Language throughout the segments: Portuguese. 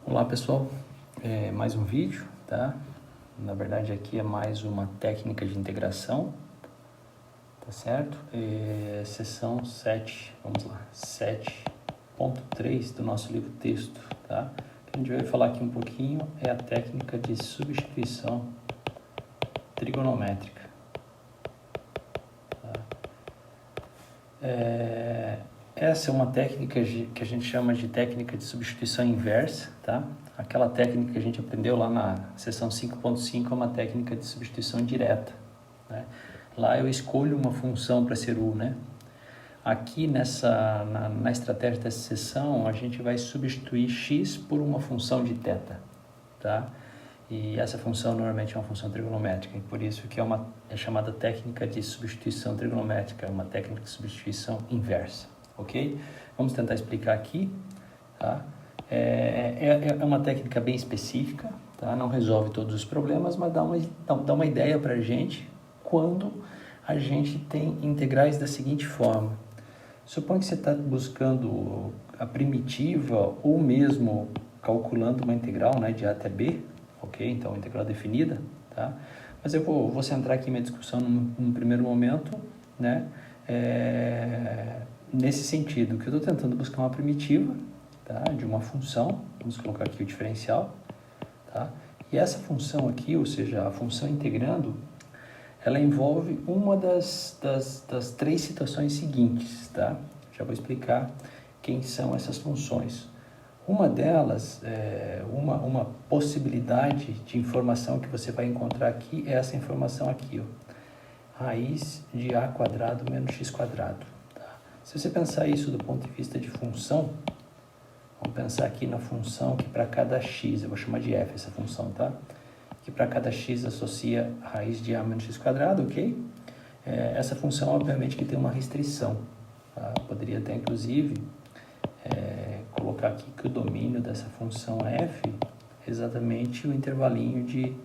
Olá pessoal, mais um vídeo, tá? Na verdade aqui é mais uma técnica de integração, tá certo? Seção 7, vamos lá, 7.3 do nosso livro texto, tá? O que a gente vai falar aqui um pouquinho é a técnica de substituição trigonométrica. Tá? Essa é uma técnica que a gente chama de técnica de substituição inversa, tá? Aquela técnica que a gente aprendeu lá na seção 5.5 é uma técnica de substituição direta, né? Lá eu escolho uma função para ser u, né? Aqui na estratégia dessa seção, a gente vai substituir x por uma função de θ, tá? E essa função normalmente é uma função trigonométrica, e por isso que é chamada técnica de substituição trigonométrica, é uma técnica de substituição inversa, ok? Vamos tentar explicar aqui, tá? É uma técnica bem específica, tá? Não resolve todos os problemas, mas dá uma ideia para a gente quando a gente tem integrais da seguinte forma. Suponha que você está buscando a primitiva ou mesmo calculando uma integral, né, de a até b, ok? Então, integral definida, tá? Mas eu vou centrar aqui minha discussão num primeiro momento, né? Nesse sentido, que eu estou tentando buscar uma primitiva, tá? De uma função, vamos colocar aqui o diferencial, tá? E essa função aqui, ou seja, a função integrando, ela envolve uma das três situações seguintes, tá? Já vou explicar quem são essas funções. Uma delas, uma possibilidade de informação que você vai encontrar aqui é essa informação aqui, ó. Raiz de a quadrado menos x quadrado. Tá? Se você pensar isso do ponto de vista de função, vamos pensar aqui na função que para cada x, eu vou chamar de f essa função, tá? Que para cada x associa a raiz de a menos x quadrado, ok? Essa função, obviamente, que tem uma restrição. Tá? Poderia até, inclusive, colocar aqui que o domínio dessa função f é exatamente o intervalinho de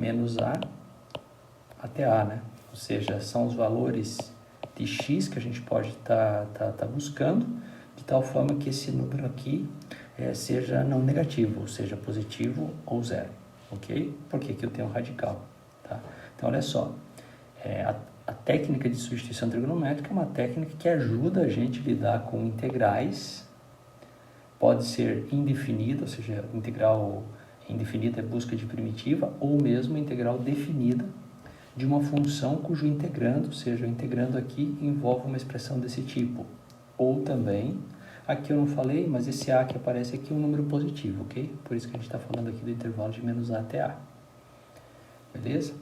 menos a até a, né? Ou seja, são os valores de x que a gente pode estar buscando, de tal forma que esse número aqui seja não negativo, ou seja, positivo ou zero, ok? Porque aqui eu tenho um radical, tá? Então, olha só, a técnica de substituição trigonométrica é uma técnica que ajuda a gente a lidar com integrais. Pode ser indefinida, ou seja, integral indefinida é busca de primitiva, ou mesmo integral definida de uma função cujo integrando, ou seja, o integrando aqui envolve uma expressão desse tipo. Ou também, aqui eu não falei, mas esse a que aparece aqui é um número positivo, ok? Por isso que a gente está falando aqui do intervalo de menos a até a. Beleza?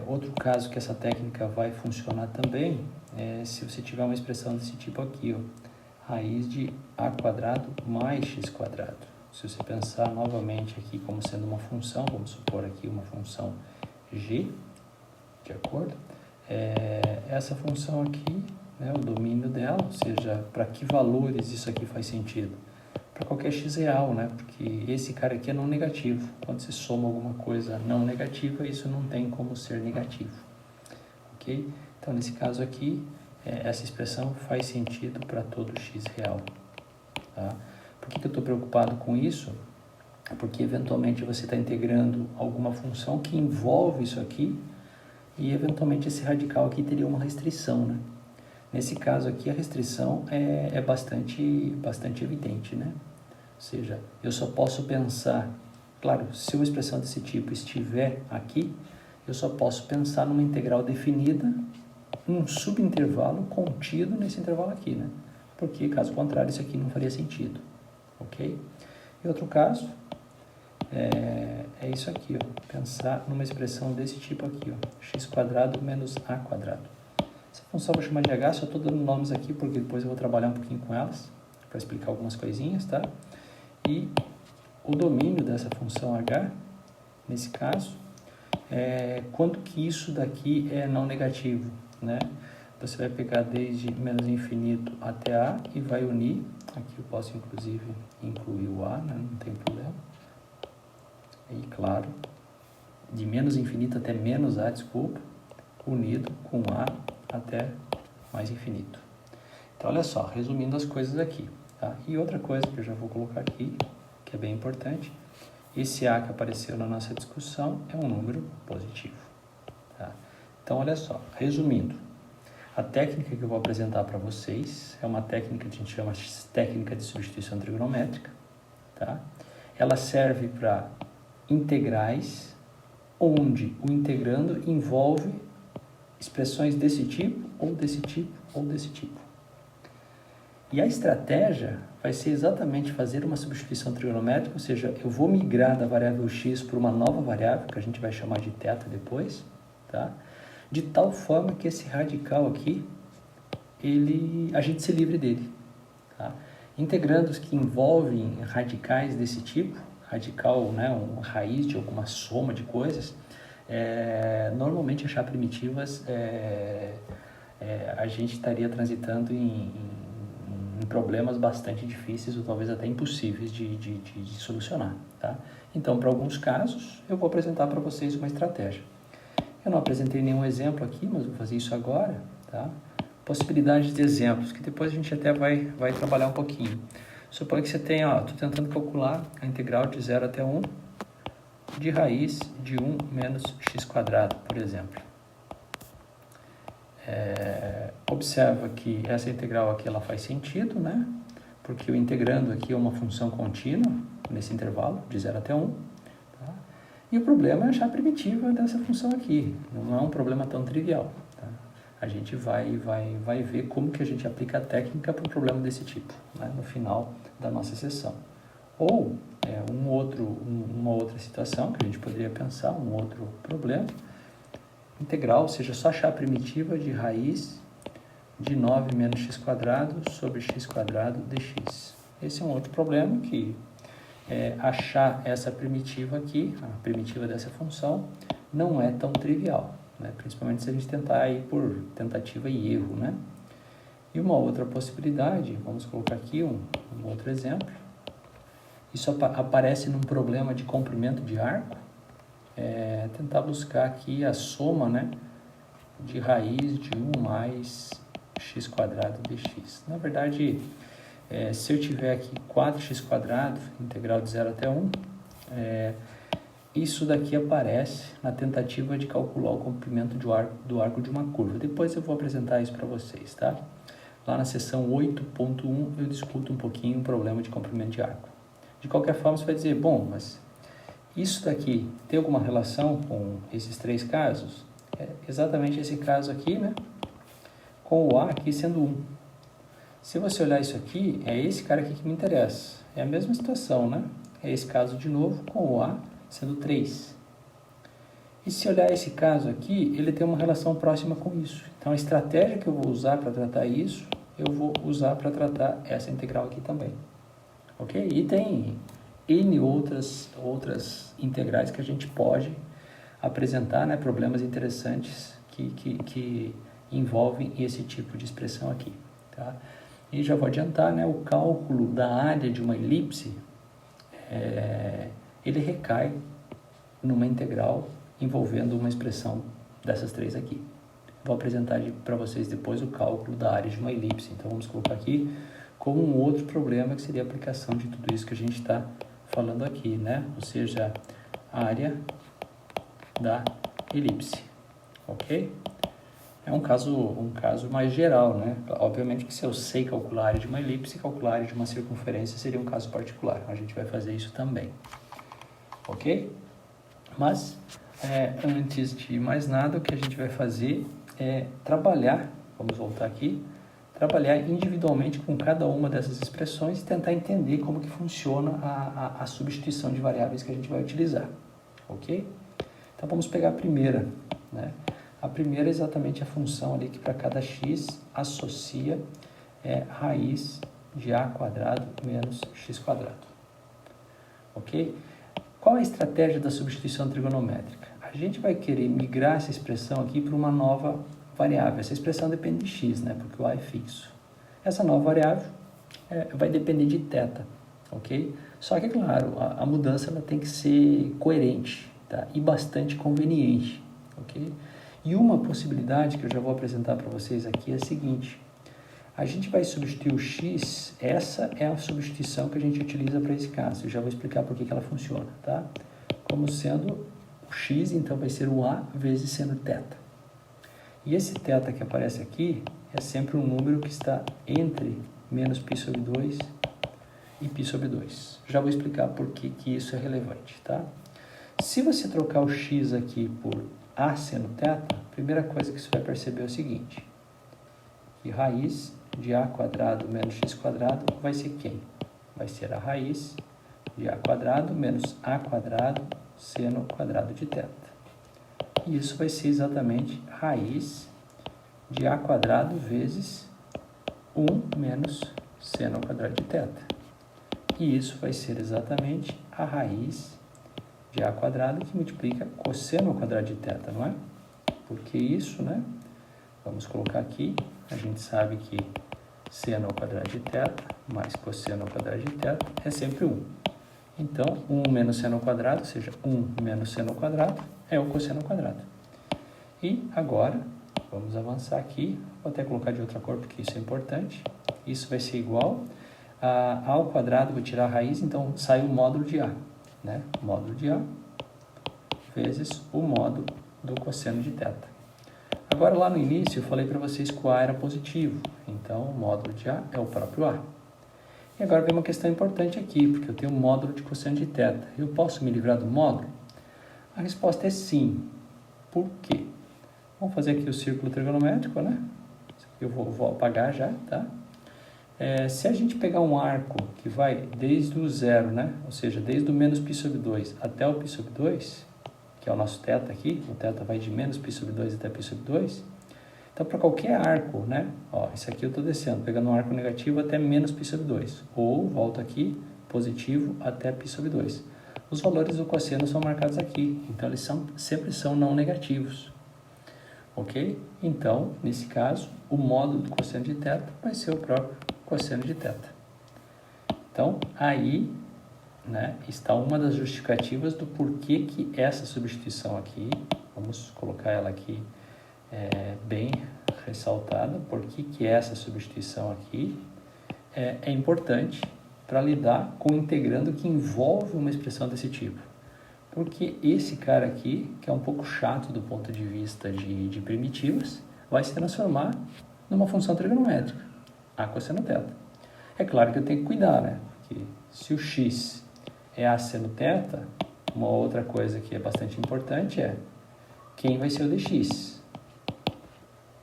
Outro caso que essa técnica vai funcionar também é se você tiver uma expressão desse tipo aqui, ó. Raiz de a quadrado mais x quadrado. Se você pensar novamente aqui como sendo uma função, vamos supor aqui uma função g, de acordo? Essa função aqui, né, o domínio dela, ou seja, para que valores isso aqui faz sentido? Para qualquer x real, né? Porque esse cara aqui é não negativo. Quando você soma alguma coisa não negativa, isso não tem como ser negativo, ok? Então, nesse caso aqui, essa expressão faz sentido para todo x real. Tá? Por que eu estou preocupado com isso? Porque eventualmente você está integrando alguma função que envolve isso aqui e eventualmente esse radical aqui teria uma restrição, né? Nesse caso aqui a restrição é bastante evidente, né? Ou seja, eu só posso pensar, claro, se uma expressão desse tipo estiver aqui, eu só posso pensar numa integral definida, um subintervalo contido nesse intervalo aqui, né? Porque, caso contrário, isso aqui não faria sentido, ok? E outro caso é isso aqui, ó, pensar numa expressão desse tipo aqui, ó, x quadrado menos a quadrado. Essa função eu vou chamar de h, só estou dando nomes aqui porque depois eu vou trabalhar um pouquinho com elas, para explicar algumas coisinhas, tá? E o domínio dessa função h, nesse caso, quando que isso daqui é não negativo, né? Você vai pegar desde menos infinito até a e vai unir, aqui eu posso inclusive incluir o a, né? Não tem problema. E claro, de menos infinito até menos a, desculpa, unido com a até mais infinito. Então, olha só, resumindo as coisas aqui. Tá? E outra coisa que eu já vou colocar aqui, que é bem importante, esse A que apareceu na nossa discussão é um número positivo. Tá? Então, olha só, resumindo, a técnica que eu vou apresentar para vocês é uma técnica que a gente chama de técnica de substituição trigonométrica. Tá? Ela serve para integrais, onde o integrando envolve expressões desse tipo, ou desse tipo, ou desse tipo. E a estratégia vai ser exatamente fazer uma substituição trigonométrica, ou seja, eu vou migrar da variável x para uma nova variável, que a gente vai chamar de θ depois, tá? De tal forma que esse radical aqui, a gente se livre dele. Tá? Integrandos que envolvem radicais desse tipo, radical, né, uma raiz de alguma soma de coisas, normalmente achar primitivas, a gente estaria transitando em problemas bastante difíceis ou talvez até impossíveis de solucionar. Tá? Então, para alguns casos, eu vou apresentar para vocês uma estratégia. Eu não apresentei nenhum exemplo aqui, mas vou fazer isso agora. Tá? Possibilidades de exemplos, que depois a gente até vai trabalhar um pouquinho. Suponha que você tenha, estou tentando calcular a integral de 0 até 1 de raiz de 1 menos x², por exemplo. Observa que essa integral aqui ela faz sentido, né? Porque o integrando aqui é uma função contínua nesse intervalo, de 0 até 1. Tá? E o problema é achar a primitiva dessa função aqui. Não é um problema tão trivial. Tá? A gente vai ver como que a gente aplica a técnica para um problema desse tipo, né? No final da nossa sessão. Ou uma outra situação que a gente poderia pensar, um outro problema, integral, ou seja, só achar a primitiva de raiz de 9 menos x² sobre x² dx. Esse é um outro problema que achar essa primitiva aqui, a primitiva dessa função, não é tão trivial, né? Principalmente se a gente tentar ir por tentativa e erro, né? E uma outra possibilidade, vamos colocar aqui um outro exemplo, isso aparece num problema de comprimento de arco, tentar buscar aqui a soma, né, de raiz de 1 mais x² dx. Na verdade, se eu tiver aqui 4x², integral de 0 até 1, isso daqui aparece na tentativa de calcular o comprimento do arco de uma curva. Depois eu vou apresentar isso para vocês, tá? Lá na seção 8.1 eu discuto um pouquinho o problema de comprimento de arco. De qualquer forma, você vai dizer, bom, mas isso daqui tem alguma relação com esses três casos? Exatamente esse caso aqui, né? Com o A aqui sendo 1. Se você olhar isso aqui, é esse cara aqui que me interessa. É a mesma situação, né? É esse caso de novo, com o A sendo 3. E se olhar esse caso aqui, ele tem uma relação próxima com isso. Então, a estratégia que eu vou usar para tratar isso, eu vou usar para tratar essa integral aqui também. Ok? E tem N outras integrais que a gente pode apresentar, né? Problemas interessantes que envolvem esse tipo de expressão aqui. Tá? E já vou adiantar, né? O cálculo da área de uma elipse, ele recai numa integral envolvendo uma expressão dessas três aqui. Vou apresentar para vocês depois o cálculo da área de uma elipse. Então, vamos colocar aqui como um outro problema que seria a aplicação de tudo isso que a gente está falando aqui, né? Ou seja, a área da elipse, ok? É um caso mais geral, né? Obviamente que se eu sei calcular a área de uma elipse, calcular a área de uma circunferência seria um caso particular. A gente vai fazer isso também, ok? Mas, antes de mais nada, o que a gente vai fazer é trabalhar, vamos voltar aqui, trabalhar individualmente com cada uma dessas expressões e tentar entender como que funciona a substituição de variáveis que a gente vai utilizar, ok? Então, vamos pegar a primeira, né? A primeira é exatamente a função ali que para cada x associa raiz de a² menos x², ok? Qual é a estratégia da substituição trigonométrica? A gente vai querer migrar essa expressão aqui para uma nova variável. Essa expressão depende de x, né? Porque o a é fixo. Essa nova variável vai depender de θ, ok? Só que, claro, a mudança ela tem que ser coerente, tá? E bastante conveniente, ok? E uma possibilidade que eu já vou apresentar para vocês aqui é a seguinte. A gente vai substituir o x, essa é a substituição que a gente utiliza para esse caso. Eu já vou explicar por que ela funciona, tá? Como sendo o x, então vai ser o a vezes seno θ. E esse θ que aparece aqui é sempre um número que está entre menos π sobre 2 e π sobre 2. Já vou explicar por que isso é relevante, tá? Se você trocar o x aqui por a seno θ, a primeira coisa que você vai perceber é o seguinte, que raiz de a quadrado menos x quadrado vai ser quem? Vai ser a raiz de a quadrado menos a quadrado seno quadrado de θ. E isso vai ser exatamente raiz de a quadrado vezes 1 menos seno ao quadrado de θ. E isso vai ser exatamente a raiz de a quadrado que multiplica cosseno ao quadrado de θ, não é? Porque isso, né? Vamos colocar aqui, a gente sabe que seno ao quadrado de θ mais cosseno ao quadrado de θ é sempre 1. Então, 1 menos seno ao quadrado, ou seja, 1 menos seno ao quadrado, é o cosseno ao quadrado. E agora, vamos avançar aqui, vou até colocar de outra cor porque isso é importante. Isso vai ser igual a ao quadrado, vou tirar a raiz, então sai o módulo de a, né? Módulo de a vezes o módulo do cosseno de θ. Agora, lá no início, eu falei para vocês que o a era positivo, então o módulo de a é o próprio a. E agora vem uma questão importante aqui, porque eu tenho um módulo de cosseno de θ. Eu posso me livrar do módulo? A resposta é sim. Por quê? Vamos fazer aqui o círculo trigonométrico, né? Eu vou apagar já, tá? Se a gente pegar um arco que vai desde o zero, né? Ou seja, desde o menos π sobre 2 até o π sobre 2, que é o nosso θ aqui, o θ vai de menos π sobre 2 até π sobre 2. Então, para qualquer arco, né? Ó, esse aqui eu estou descendo, pegando um arco negativo até menos π sobre 2. Ou, volto aqui, positivo até π sobre 2. Os valores do cosseno são marcados aqui, então eles sempre são não negativos. Ok? Então, nesse caso, o módulo do cosseno de θ vai ser o próprio cosseno de θ. Então, aí, né, está uma das justificativas do porquê que essa substituição aqui, vamos colocar ela aqui bem ressaltada, porque que essa substituição aqui é importante para lidar com o integrando que envolve uma expressão desse tipo. Porque esse cara aqui, que é um pouco chato do ponto de vista de primitivas, vai se transformar numa função trigonométrica, a cosseno θ. É claro que eu tenho que cuidar, né? Porque se o x é a seno θ, uma outra coisa que é bastante importante é quem vai ser o dx.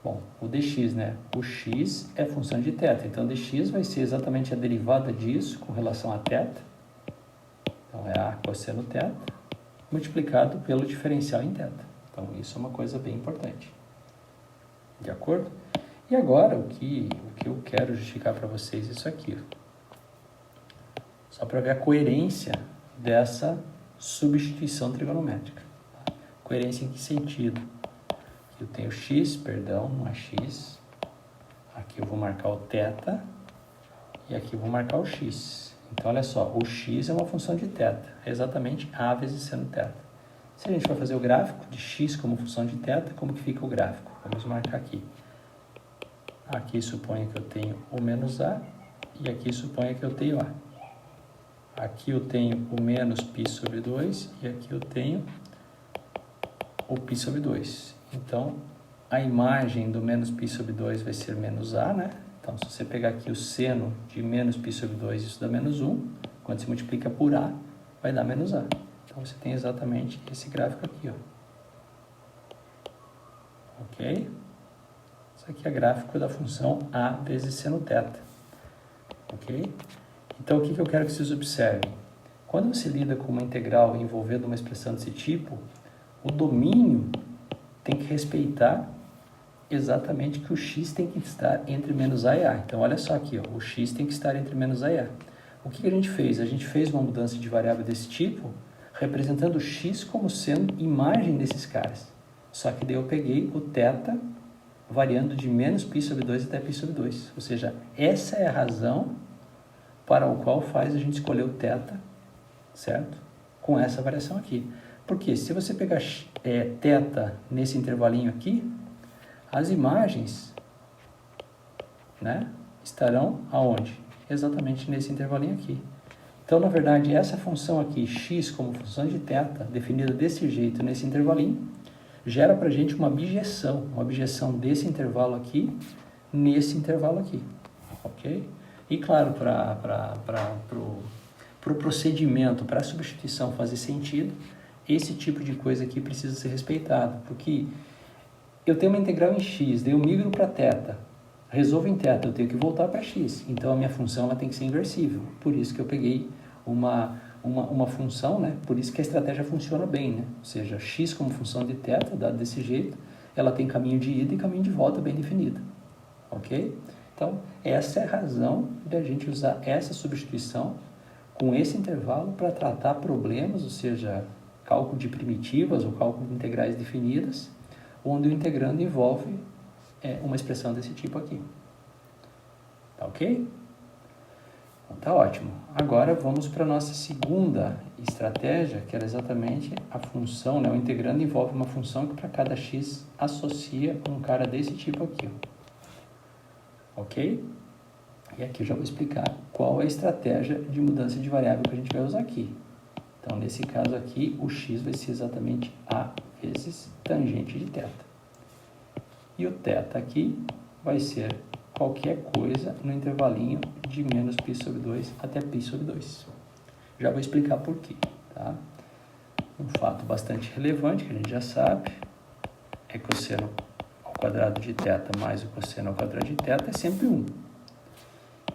Bom, o dx, né? O x é função de θ, então dx vai ser exatamente a derivada disso com relação a θ. Então, é a cosseno θ multiplicado pelo diferencial em θ. Então, isso é uma coisa bem importante. De acordo? E agora, o que eu quero justificar para vocês é isso aqui. Só para ver a coerência dessa substituição trigonométrica. Coerência em que sentido? Eu tenho x, perdão, não é x. Aqui eu vou marcar o θ e aqui eu vou marcar o x. Então, olha só, o x é uma função de θ, é exatamente a vezes seno θ. Se a gente vai fazer o gráfico de x como função de θ, como que fica o gráfico? Vamos marcar aqui. Aqui suponha que eu tenho o menos a e aqui suponha que eu tenho a. Aqui eu tenho o menos π sobre 2 e aqui eu tenho o π sobre 2. Então, a imagem do menos π sobre 2 vai ser menos a, né? Então, se você pegar aqui o seno de menos π sobre 2, isso dá menos 1. Quando se multiplica por a, vai dar menos a. Então, você tem exatamente esse gráfico aqui, ó. Ok? Isso aqui é gráfico da função a vezes seno θ. Ok? Então, o que eu quero que vocês observem? Quando você lida com uma integral envolvendo uma expressão desse tipo, o domínio tem que respeitar exatamente que o x tem que estar entre menos a e a. Então, olha só aqui, ó, o x tem que estar entre menos a e a. O que a gente fez? A gente fez uma mudança de variável desse tipo, representando o x como sendo imagem desses caras. Só que daí eu peguei o θ variando de menos π sobre 2 até π sobre 2. Ou seja, essa é a razão para o qual faz a gente escolher o θ, certo? Com essa variação aqui. Porque se você pegar θ nesse intervalinho aqui, as imagens, né, estarão aonde? Exatamente nesse intervalinho aqui. Então, na verdade, essa função aqui, x como função de θ, definida desse jeito nesse intervalinho, gera para a gente uma abjeção desse intervalo aqui nesse intervalo aqui, ok? E claro, para o procedimento, para a substituição fazer sentido, esse tipo de coisa aqui precisa ser respeitado, porque eu tenho uma integral em x, daí eu migro para θ, resolvo em θ, eu tenho que voltar para x, então a minha função ela tem que ser inversível, por isso que eu peguei uma função, né? Por isso que a estratégia funciona bem, né? Ou seja, x como função de θ, dado desse jeito, ela tem caminho de ida e caminho de volta bem definido, ok? Então, essa é a razão de a gente usar essa substituição com esse intervalo para tratar problemas, ou seja, cálculo de primitivas ou cálculo de integrais definidas, onde o integrando envolve uma expressão desse tipo aqui. Tá ok? Então, tá ótimo. Agora vamos para a nossa segunda estratégia, que era exatamente a função, né? O integrando envolve uma função que para cada x associa um cara desse tipo aqui, ó. Ok? E aqui eu já vou explicar qual é a estratégia de mudança de variável que a gente vai usar aqui. Então, nesse caso aqui, o x vai ser exatamente a vezes tangente de θ. E o θ aqui vai ser qualquer coisa no intervalinho de menos π sobre 2 até π sobre 2. Já vou explicar por quê, tá? Um fato bastante relevante que a gente já sabe é que cosseno ao quadrado de θ mais o cosseno ao quadrado de θ é sempre 1.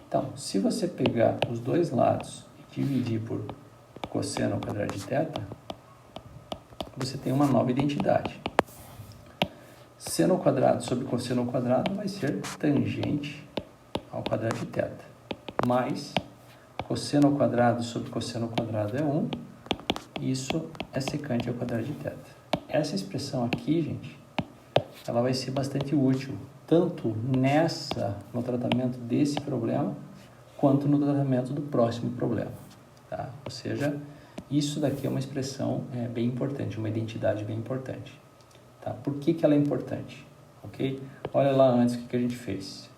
Então, se você pegar os dois lados e dividir por cosseno ao quadrado de θ, você tem uma nova identidade. Seno ao quadrado sobre cosseno ao quadrado vai ser tangente ao quadrado de θ, mais cosseno ao quadrado sobre cosseno ao quadrado é 1, isso é secante ao quadrado de θ. Essa expressão aqui, gente, ela vai ser bastante útil, tanto no tratamento desse problema, quanto no tratamento do próximo problema, tá? Ou seja, isso daqui é uma expressão bem importante, uma identidade bem importante. Tá? Por que ela é importante? Ok? Olha lá antes o que a gente fez.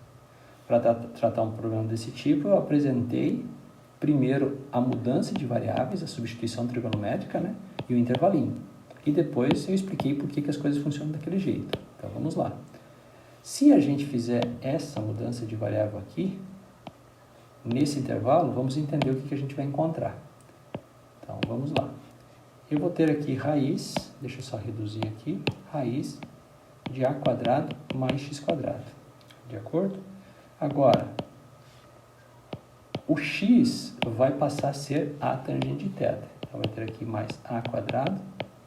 Para tratar um problema desse tipo, eu apresentei primeiro a mudança de variáveis, a substituição trigonométrica, né? E o intervalinho. E depois eu expliquei por que as coisas funcionam daquele jeito. Então vamos lá. Se a gente fizer essa mudança de variável aqui, nesse intervalo, vamos entender o que a gente vai encontrar. Então vamos lá. Eu vou ter aqui raiz, deixa eu só reduzir aqui, raiz de a quadrado mais x quadrado, de acordo? Agora, o x vai passar a ser a tangente de θ, então vai ter aqui mais a quadrado,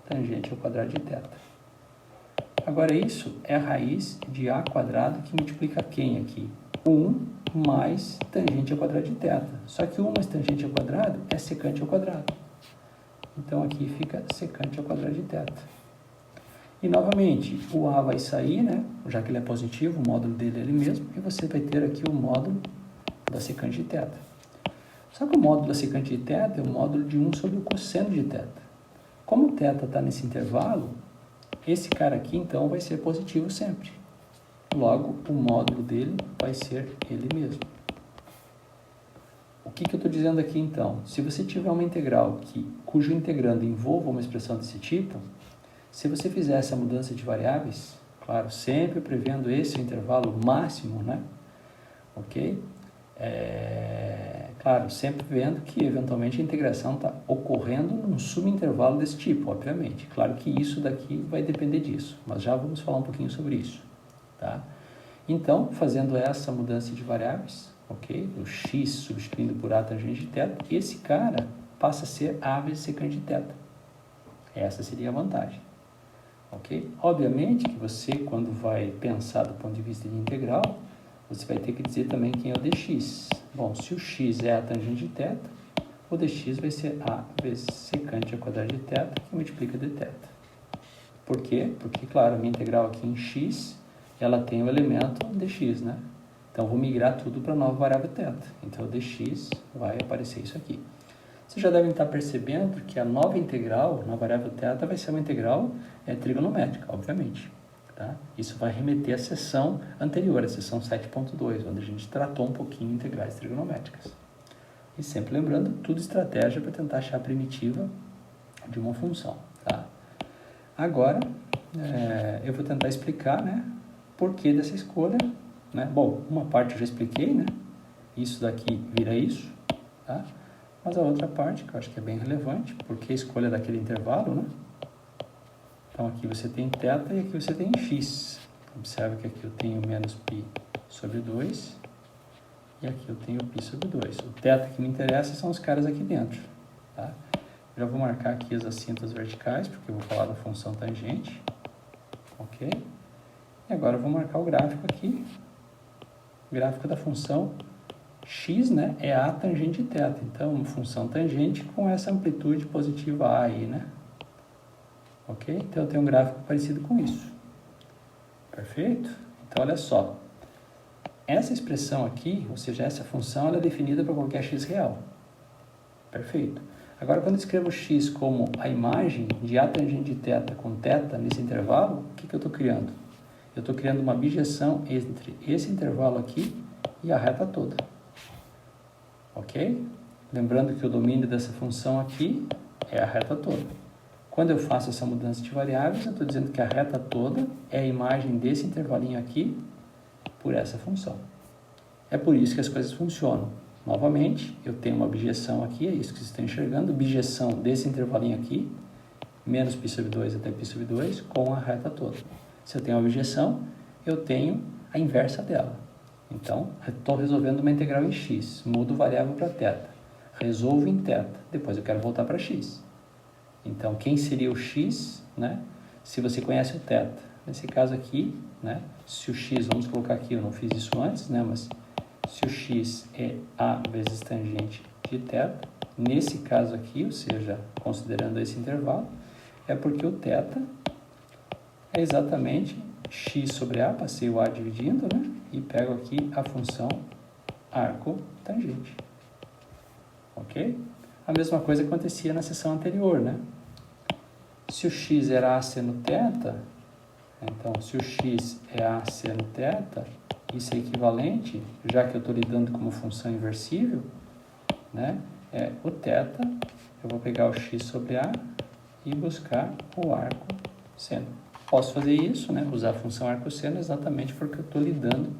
tangente ao quadrado de θ. Agora isso é a raiz de a quadrado que multiplica quem aqui? 1 mais tangente ao quadrado de θ, só que 1 mais tangente ao quadrado é secante ao quadrado. Então, aqui fica secante ao quadrado de θ. E, novamente, o A vai sair, né? Já que ele é positivo, o módulo dele é ele mesmo. E você vai ter aqui o módulo da secante de θ. Só que o módulo da secante de θ é o módulo de 1 sobre o cosseno de θ. Como o θ está nesse intervalo, esse cara aqui, então, vai ser positivo sempre. Logo, o módulo dele vai ser ele mesmo. O que eu estou dizendo aqui, então? Se você tiver uma integral cujo integrando envolva uma expressão desse tipo, se você fizer essa mudança de variáveis, claro, sempre prevendo esse intervalo máximo, né? Ok? Claro, sempre vendo que, eventualmente, a integração está ocorrendo num subintervalo desse tipo, obviamente. Claro que isso daqui vai depender disso, mas já vamos falar um pouquinho sobre isso, tá? Então, fazendo essa mudança de variáveis, ok? O x substituindo por a tangente de θ, esse cara passa a ser a vezes secante de θ. Essa seria a vantagem, ok? Obviamente que você, quando vai pensar do ponto de vista de integral, você vai ter que dizer também quem é o dx. Bom, se o x é a tangente de θ, o dx vai ser a vezes secante ao quadrado de θ, que multiplica dθ. Por quê? Porque, claro, a minha integral aqui em x, ela tem o elemento dx, né? Então, vou migrar tudo para a nova variável θ. Então, o dx vai aparecer isso aqui. Vocês já devem estar percebendo que a nova integral na variável θ vai ser uma integral trigonométrica, obviamente. Tá? Isso vai remeter à seção anterior, a seção 7.2, onde a gente tratou um pouquinho integrais trigonométricas. E sempre lembrando, tudo estratégia para tentar achar a primitiva de uma função. Tá? Agora, eu vou tentar explicar, né, por que dessa escolha. Né? Bom, uma parte eu já expliquei, né? Isso daqui vira isso, tá? Mas a outra parte, que eu acho que é bem relevante, porque a escolha daquele intervalo, né? Então, aqui você tem θ e aqui você tem x. Observe que aqui eu tenho menos π sobre 2 e aqui eu tenho π sobre 2. O θ que me interessa são os caras aqui dentro, tá? Já vou marcar aqui as assintas verticais, porque eu vou falar da função tangente, ok? E agora eu vou marcar o gráfico aqui. O gráfico da função x, né, é a tangente de θ. Então, uma função tangente com essa amplitude positiva a aí, né? Ok? Então, eu tenho um gráfico parecido com isso. Perfeito? Então, olha só. Essa expressão aqui, ou seja, essa função, ela é definida para qualquer x real. Perfeito. Agora, quando eu escrevo x como a imagem de a tangente de θ com θ nesse intervalo, o que eu estou criando? Eu estou criando uma bijeção entre esse intervalo aqui e a reta toda. Ok? Lembrando que o domínio dessa função aqui é a reta toda. Quando eu faço essa mudança de variáveis, eu estou dizendo que a reta toda é a imagem desse intervalinho aqui por essa função. É por isso que as coisas funcionam. Novamente, eu tenho uma bijeção aqui, é isso que vocês estão enxergando, bijeção desse intervalinho aqui, menos π sobre 2 até π sobre 2, com a reta toda. Se eu tenho uma bijeção, eu tenho a inversa dela. Então, estou resolvendo uma integral em x, mudo variável para θ, resolvo em θ, depois eu quero voltar para x. Então, quem seria o x, né? Se você conhece o θ. Nesse caso aqui, né? Se o x, vamos colocar aqui, eu não fiz isso antes, né? Mas se o x é a vezes tangente de θ, nesse caso aqui, ou seja, considerando esse intervalo, é porque o θ é exatamente x sobre a, passei o a dividindo, né? E pego aqui a função arco tangente. Ok? A mesma coisa acontecia na seção anterior, né? Se o x era a seno θ, então se o x é a seno θ, isso é equivalente, já que eu estou lidando com uma função inversível, né? É o θ, eu vou pegar o x sobre a e buscar o arco seno. Posso fazer isso, né? Usar a função arcosseno exatamente porque eu estou lidando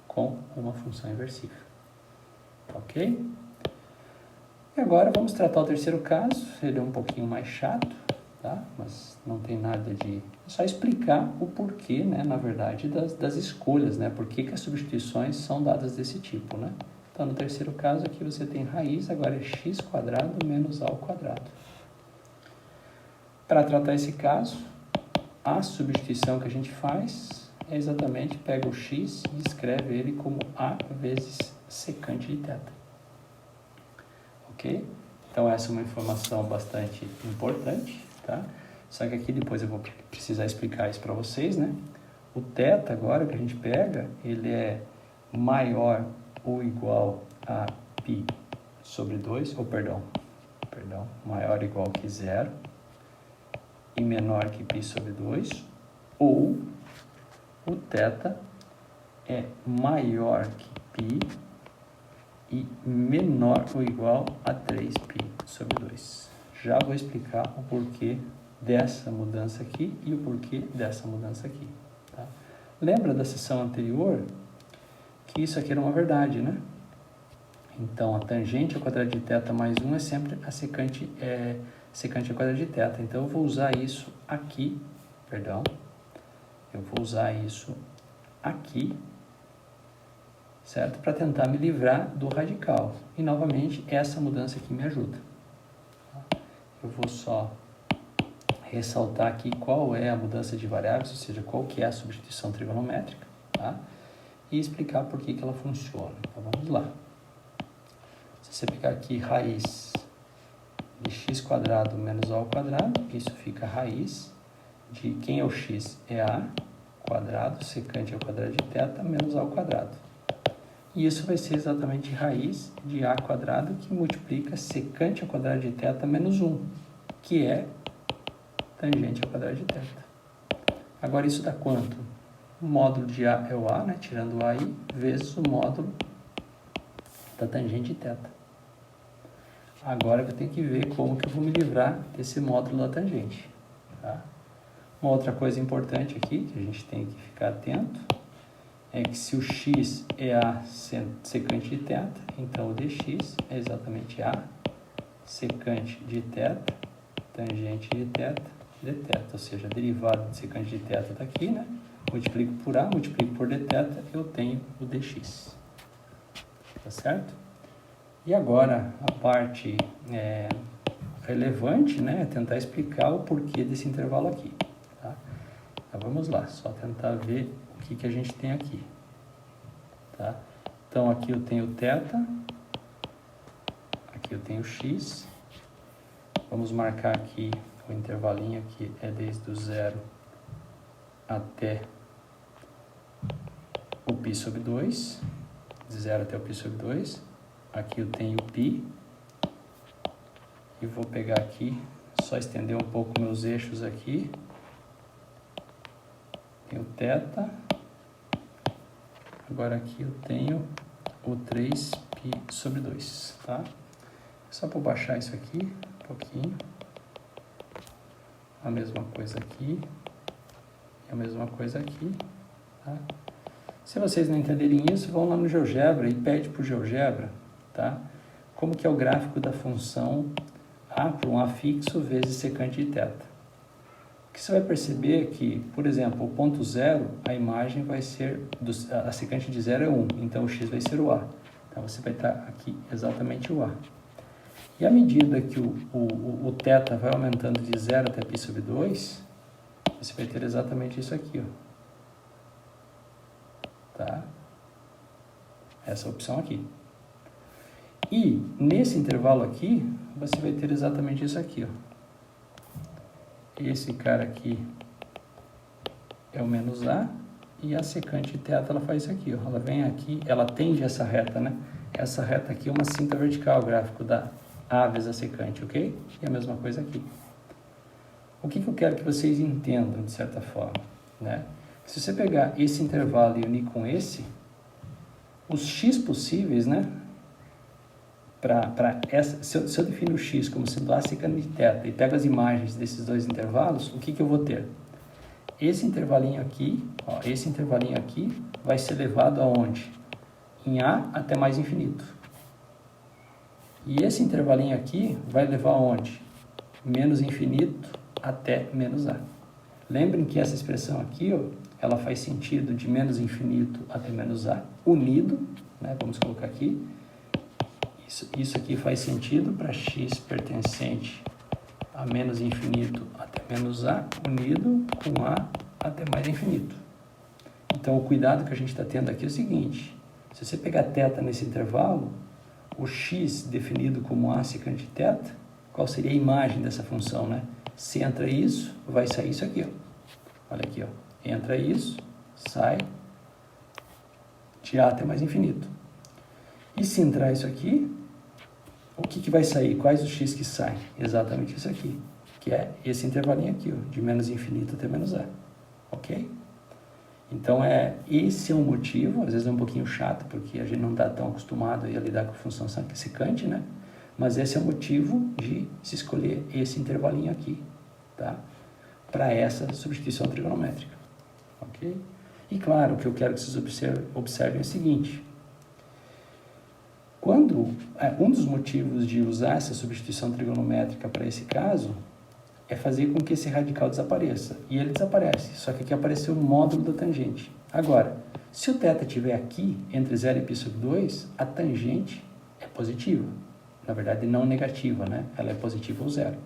com uma função inversível. Ok? E agora vamos tratar o terceiro caso. Ele é um pouquinho mais chato, tá? Mas não tem nada de... É só explicar o porquê, né? Na verdade, das escolhas, né? Por que as substituições são dadas desse tipo, né? Então, no terceiro caso aqui você tem raiz, agora é x² menos a ao quadrado. Para tratar esse caso, a substituição que a gente faz é exatamente pega o x e escreve ele como a vezes secante de θ. Ok? Então essa é uma informação bastante importante, tá? Só que aqui depois eu vou precisar explicar isso para vocês, né? O θ agora que a gente pega, ele é maior ou igual a π sobre 2, maior ou igual que 0, e menor que π sobre 2, ou o θ é maior que π e menor ou igual a 3π sobre 2. Já vou explicar o porquê dessa mudança aqui e o porquê dessa mudança aqui. Tá? Lembra da seção anterior que isso aqui era uma verdade, né? Então, a tangente ao quadrado de θ mais 1 é sempre a secante ao quadrado de θ. Então, eu vou usar isso aqui, certo? Para tentar me livrar do radical. E, novamente, essa mudança aqui me ajuda. Eu vou só ressaltar aqui qual é a mudança de variáveis, ou seja, qual que é a substituição trigonométrica, tá? E explicar por que ela funciona. Então, vamos lá. Se você pegar aqui raiz de x² menos a ao quadrado, isso fica raiz de quem é o x? É a quadrado, secante ao quadrado de θ, menos a ao quadrado. E isso vai ser exatamente raiz de a quadrado que multiplica secante ao quadrado de θ menos 1, que é tangente ao quadrado de θ. Agora isso dá quanto? O módulo de A é o A, né? Tirando o AI, vezes o módulo da tangente θ. Agora eu tenho que ver como que eu vou me livrar desse módulo da tangente. Tá? Uma outra coisa importante aqui, que a gente tem que ficar atento, é que se o x é A secante de θ, então o dx é exatamente A secante de θ, tangente de θ, dθ. Ou seja, a derivada de secante de θ está aqui, né? Multiplico por A, multiplico por dθ, eu tenho o dx. Tá certo? E agora, a parte relevante, né, é tentar explicar o porquê desse intervalo aqui. Tá? Então, vamos lá, só tentar ver o que a gente tem aqui. Tá? Então, aqui eu tenho θ, aqui eu tenho x. Vamos marcar aqui o intervalinho que é desde o 0 até o π sobre 2, de 0 até o π sobre 2. Aqui eu tenho π, e vou pegar aqui, só estender um pouco meus eixos aqui. Tenho θ, agora aqui eu tenho o 3π sobre 2, tá? Só para baixar isso aqui um pouquinho. A mesma coisa aqui, e a mesma coisa aqui, tá? Se vocês não entenderem isso, vão lá no GeoGebra e pede para o GeoGebra, tá? Como que é o gráfico da função A por um A fixo vezes secante de θ. O que você vai perceber é que, por exemplo, o ponto 0, a imagem vai ser, a secante de 0 é 1, então o x vai ser o A. Então você vai estar aqui exatamente o A. E à medida que o θ vai aumentando de 0 até π sobre 2, você vai ter exatamente isso aqui, ó. Tá? Essa opção aqui. E nesse intervalo aqui, você vai ter exatamente isso aqui, ó. Esse cara aqui é o menos A, e a secante θ, ela faz isso aqui, ó. Ela vem aqui, ela tende essa reta, né? Essa reta aqui é uma cinta vertical, o gráfico da A vezes a secante, ok? E a mesma coisa aqui. O que eu quero que vocês entendam, de certa forma, né? Se você pegar esse intervalo e unir com esse, os x possíveis, né? Se eu defino o x como sendo A secante de θ e pego as imagens desses dois intervalos, o que eu vou ter? Esse intervalinho aqui, ó, esse intervalinho aqui vai ser levado aonde? Em A até mais infinito. E esse intervalinho aqui vai levar aonde? Menos infinito até menos A. Lembrem que essa expressão aqui, ó, ela faz sentido de menos infinito até menos A, unido, né? Vamos colocar aqui. Isso aqui faz sentido para x pertencente a menos infinito até menos A, unido com A até mais infinito. Então, o cuidado que a gente está tendo aqui é o seguinte: se você pegar θ nesse intervalo, o x definido como A secante de θ, qual seria a imagem dessa função, né? Se entra isso, vai sair isso aqui, ó. Olha aqui, ó. Entra isso, sai de A até mais infinito. E se entrar isso aqui, o que vai sair? Quais os x que saem? Exatamente isso aqui, que é esse intervalinho aqui, ó, de menos infinito até menos A. Ok? Então, esse é um motivo, às vezes é um pouquinho chato, porque a gente não está tão acostumado a lidar com a função secante, né? Mas esse é o motivo de se escolher esse intervalinho aqui, tá? Para essa substituição trigonométrica, ok? E claro, o que eu quero que vocês observem é o seguinte: um dos motivos de usar essa substituição trigonométrica para esse caso é fazer com que esse radical desapareça. E ele desaparece, só que aqui apareceu o módulo da tangente. Agora, se o θ estiver aqui, entre 0 e π sobre 2, a tangente é positiva. Na verdade, não negativa, né? Ela é positiva ou zero.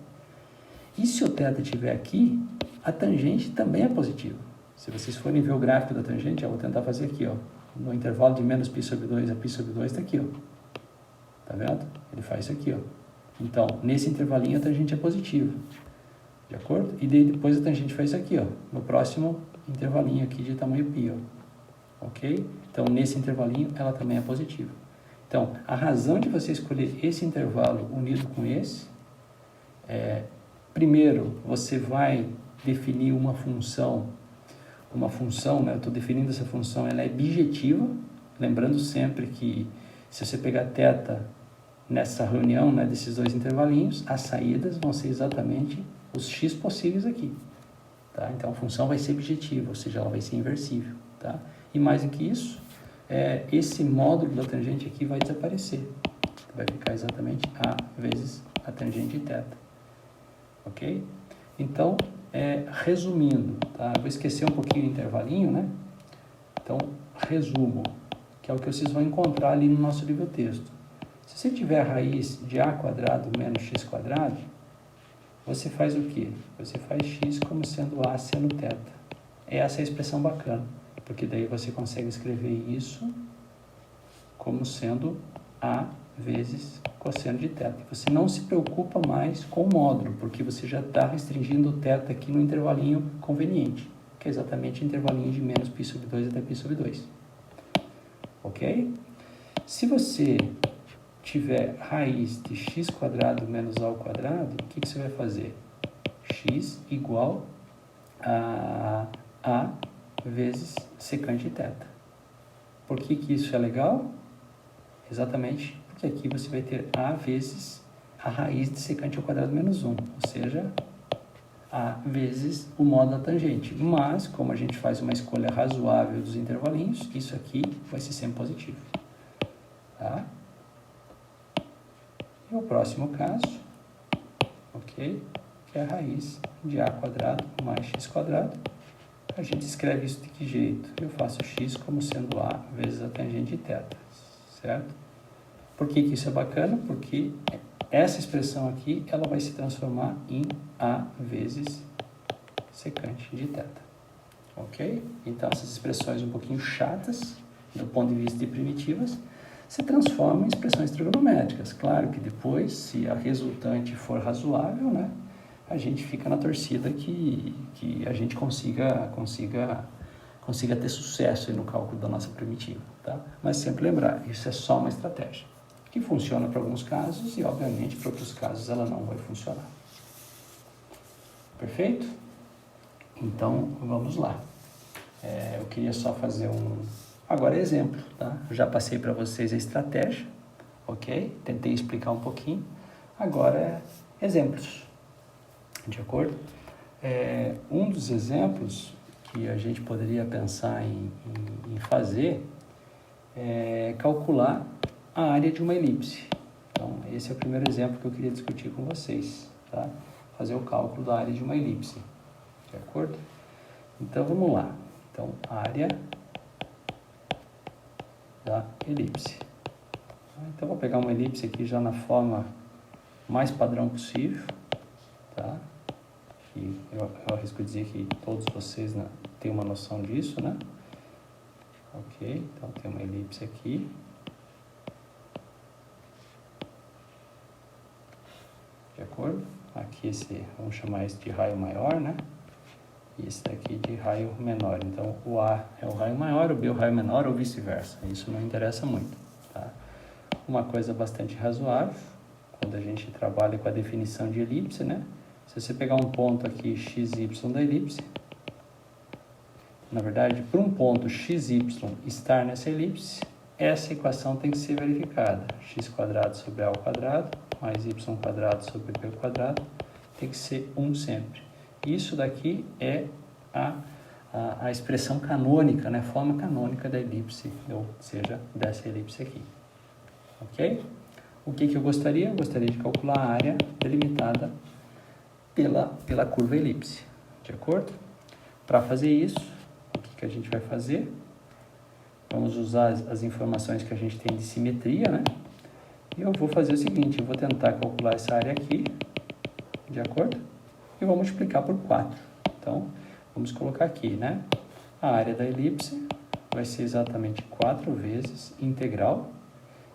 E se o θ estiver aqui, a tangente também é positiva. Se vocês forem ver o gráfico da tangente, eu vou tentar fazer aqui, ó. No intervalo de menos π sobre 2 a π sobre 2 está aqui, ó. Tá vendo? Ele faz isso aqui, ó. Então, nesse intervalinho a tangente é positiva. De acordo? E daí depois a tangente faz isso aqui, ó. No próximo intervalinho aqui de tamanho π, ó. Ok? Então, nesse intervalinho ela também é positiva. Então, a razão de você escolher esse intervalo unido com esse primeiro, você vai definir uma função uma função, né? Eu estou definindo essa função, ela é bijetiva, lembrando sempre que se você pegar θ nessa reunião, né, desses dois intervalinhos, as saídas vão ser exatamente os x possíveis aqui. Tá? Então, a função vai ser bijetiva, ou seja, ela vai ser inversível. Tá? E mais do que isso, esse módulo da tangente aqui vai desaparecer. Vai ficar exatamente A vezes a tangente de θ. Ok? Então, resumindo, tá? Eu vou esquecer um pouquinho o intervalinho, né? Então, resumo, que é o que vocês vão encontrar ali no nosso livro texto. Se você tiver a raiz de a quadrado menos x quadrado, você faz o quê? Você faz x como sendo a seno θ. Essa é a expressão bacana, porque daí você consegue escrever isso como sendo a vezes cosseno de θ. Você não se preocupa mais com o módulo, porque você já está restringindo o θ aqui no intervalinho conveniente, que é exatamente o intervalinho de menos π sobre 2 até π sobre 2. Ok? Se você tiver raiz de x quadrado menos a ao quadrado, o que você vai fazer? X igual a vezes secante de θ. Por que isso é legal? Exatamente porque aqui você vai ter a vezes a raiz de secante ao quadrado menos 1, ou seja, a vezes o modo da tangente. Mas, como a gente faz uma escolha razoável dos intervalinhos, isso aqui vai ser sempre positivo. Tá? E o próximo caso, ok, que é a raiz de a quadrado mais x quadrado. A gente escreve isso de que jeito? Eu faço x como sendo a vezes a tangente de θ, certo? Por que isso é bacana? Porque essa expressão aqui, ela vai se transformar em a vezes secante de θ, ok? Então, essas expressões um pouquinho chatas, do ponto de vista de primitivas, se transformam em expressões trigonométricas. Claro que depois, se a resultante for razoável, né, a gente fica na torcida que a gente consiga ter sucesso no cálculo da nossa primitiva, tá? Mas sempre lembrar, isso é só uma estratégia, que funciona para alguns casos e, obviamente, para outros casos ela não vai funcionar. Perfeito? Então, vamos lá. Eu queria só fazer agora exemplo, tá? Eu já passei para vocês a estratégia, ok? Tentei explicar um pouquinho. Agora, exemplos. De acordo? Um dos exemplos que a gente poderia pensar em fazer é calcular a área de uma elipse. Então, esse é o primeiro exemplo que eu queria discutir com vocês, tá? Fazer o cálculo da área de uma elipse, de acordo? Então, vamos lá. Então, área da elipse. Então, vou pegar uma elipse aqui já na forma mais padrão possível, tá? E eu arrisco dizer que todos vocês têm uma noção disso, né? Ok, então tem uma elipse aqui. De acordo? Aqui vamos chamar esse de raio maior, né? E esse daqui de raio menor. Então, o A é o raio maior, o B é o raio menor ou vice-versa. Isso não interessa muito, tá? Uma coisa bastante razoável, quando a gente trabalha com a definição de elipse, né? Se você pegar um ponto aqui, xy da elipse, na verdade, para um ponto xy estar nessa elipse, essa equação tem que ser verificada. X quadrado sobre a ao quadrado, mais y quadrado sobre b ao quadrado, tem que ser 1 sempre. Isso daqui é a expressão canônica, né? Forma canônica da elipse, ou seja, dessa elipse aqui. Ok? O que eu gostaria? Eu gostaria de calcular a área delimitada pela curva elipse, de acordo? Para fazer isso, o que a gente vai fazer? Vamos usar as informações que a gente tem de simetria, né? E eu vou fazer o seguinte, eu vou tentar calcular essa área aqui, de acordo? E vou multiplicar por 4. Então, vamos colocar aqui, né? A área da elipse vai ser exatamente 4 vezes integral.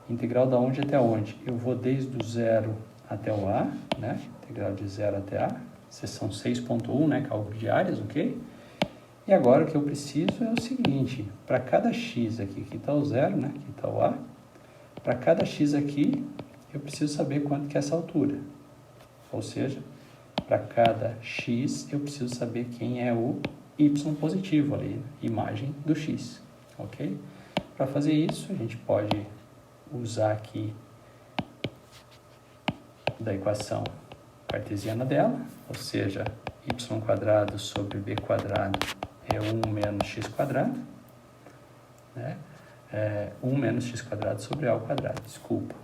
Integral da onde até onde? Eu vou desde o 0 até o A, né? Integral de 0 até A, seção 6.1, né? Cálculo de áreas, ok? E agora o que eu preciso é o seguinte, para cada x aqui está o 0, né? Aqui está o A. Para cada x aqui, eu preciso saber quanto que é essa altura. Ou seja, para cada x, eu preciso saber quem é o y positivo ali, imagem do x, ok? Para fazer isso, a gente pode usar aqui da equação cartesiana dela, ou seja, y² sobre b² é 1 menos x², né? 1 menos x² sobre a², desculpa.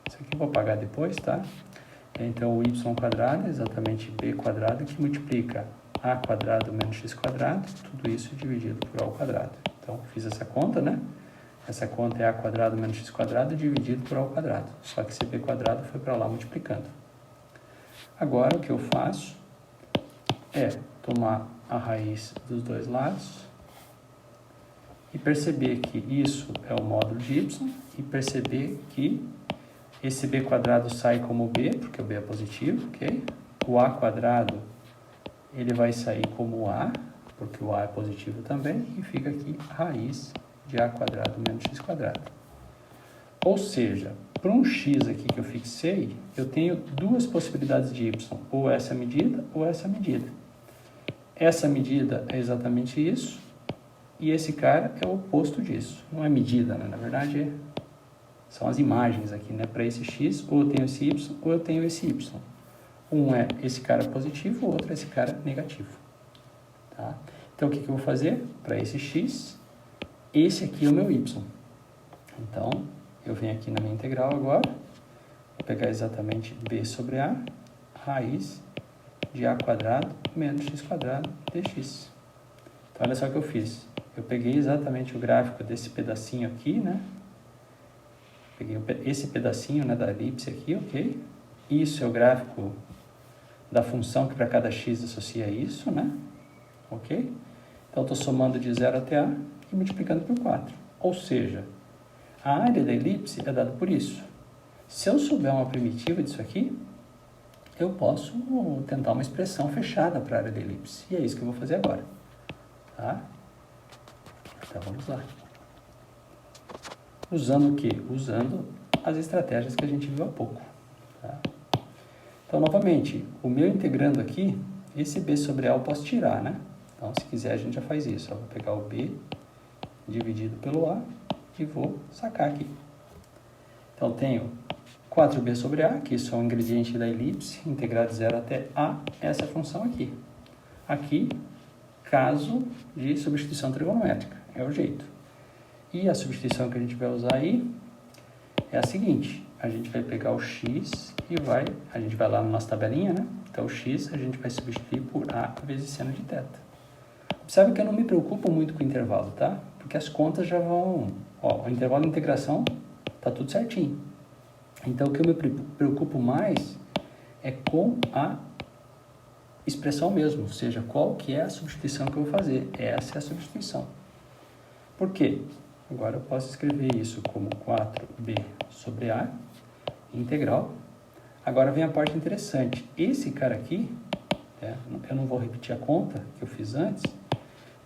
Isso aqui eu vou apagar depois, tá? Então, o y² é exatamente b² que multiplica a² menos x², tudo isso dividido por a². Então, fiz essa conta, né? Essa conta é a² menos x² dividido por a². Só que esse b² foi para lá multiplicando. Agora, o que eu faço é tomar a raiz dos dois lados e perceber que isso é o módulo de y e perceber que esse b² sai como b, porque o b é positivo, ok? O a² ele vai sair como a, porque o a é positivo também, e fica aqui a raiz de a² menos x². Ou seja, para um x aqui que eu fixei, eu tenho duas possibilidades de y, ou essa medida ou essa medida. Essa medida é exatamente isso, e esse cara é o oposto disso. Não é medida, né? Na verdade, são as imagens aqui, né? Para esse x, ou eu tenho esse y, ou eu tenho esse y. Um é esse cara positivo, o outro é esse cara negativo. Tá? Então, o que eu vou fazer? Para esse x, esse aqui é o meu y. Então, eu venho aqui na minha integral agora, vou pegar exatamente b sobre a, raiz de a² menos x² dx. Então, olha só o que eu fiz. Eu peguei exatamente o gráfico desse pedacinho aqui, né? Peguei esse pedacinho, né, da elipse aqui, ok? Isso é o gráfico da função que para cada x associa isso, né? Ok? Então, estou somando de 0 até a e multiplicando por 4. Ou seja, a área da elipse é dada por isso. Se eu souber uma primitiva disso aqui, eu posso tentar uma expressão fechada para a área da elipse. E é isso que eu vou fazer agora. Tá? Então, vamos lá. Usando o quê? Usando as estratégias que a gente viu há pouco. Tá? Então, novamente, o meu integrando aqui, esse b sobre a eu posso tirar, né? Então, se quiser, a gente já faz isso. Eu vou pegar o b dividido pelo a e vou sacar aqui. Então, tenho 4b sobre a, que isso é um ingrediente da elipse, integrado de 0 até a, essa função aqui. Aqui, caso de substituição trigonométrica, é o jeito. E a substituição que a gente vai usar aí é a seguinte, a gente vai pegar o x e a gente vai lá na nossa tabelinha, né? Então, o x a gente vai substituir por a vezes seno de θ. Observe que eu não me preocupo muito com o intervalo, tá? Porque as contas já vão... Ó, o intervalo de integração tá tudo certinho. Então, o que eu me preocupo mais é com a expressão mesmo, ou seja, qual que é a substituição que eu vou fazer. Essa é a substituição. Por quê? Agora eu posso escrever isso como 4b sobre a, integral. Agora vem a parte interessante. Esse cara aqui, eu não vou repetir a conta que eu fiz antes,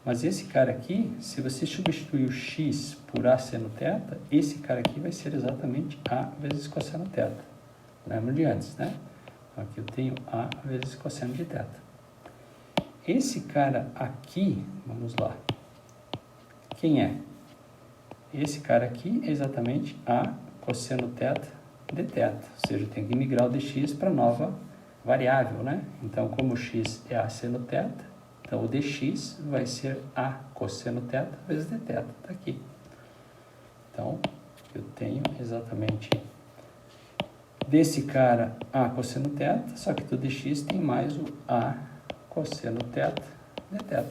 mas esse cara aqui, se você substituir o x por a seno θ, esse cara aqui vai ser exatamente a vezes cosseno θ. Lembra de antes, né? Aqui eu tenho a vezes cosseno de θ. Esse cara aqui, vamos lá. Quem é? Esse cara aqui é exatamente a cosseno θ de θ. Ou seja, eu tenho que migrar o dx para nova variável, né? Então, como o x é a seno θ, então o dx vai ser a cosseno θ vezes dθ. Está aqui. Então, eu tenho exatamente desse cara a cosseno θ, só que do dx tem mais o a cosseno θ dθ.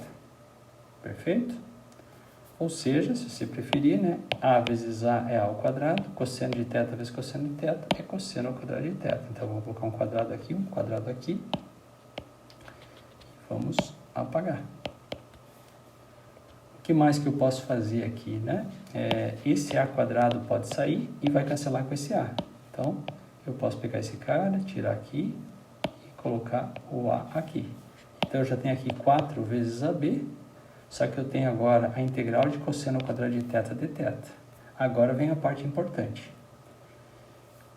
Perfeito? Ou seja, se você preferir, né, a vezes a é a ao quadrado, cosseno de θ vezes cosseno de θ é cosseno ao quadrado de θ. Então, vou colocar um quadrado aqui, e vamos apagar. O que mais que eu posso fazer aqui, né? Esse a quadrado pode sair e vai cancelar com esse a. Então, eu posso pegar esse cara, tirar aqui e colocar o a aqui. Então, eu já tenho aqui 4 vezes ab, só que eu tenho agora a integral de cosseno ao quadrado de θ dθ. Agora vem a parte importante.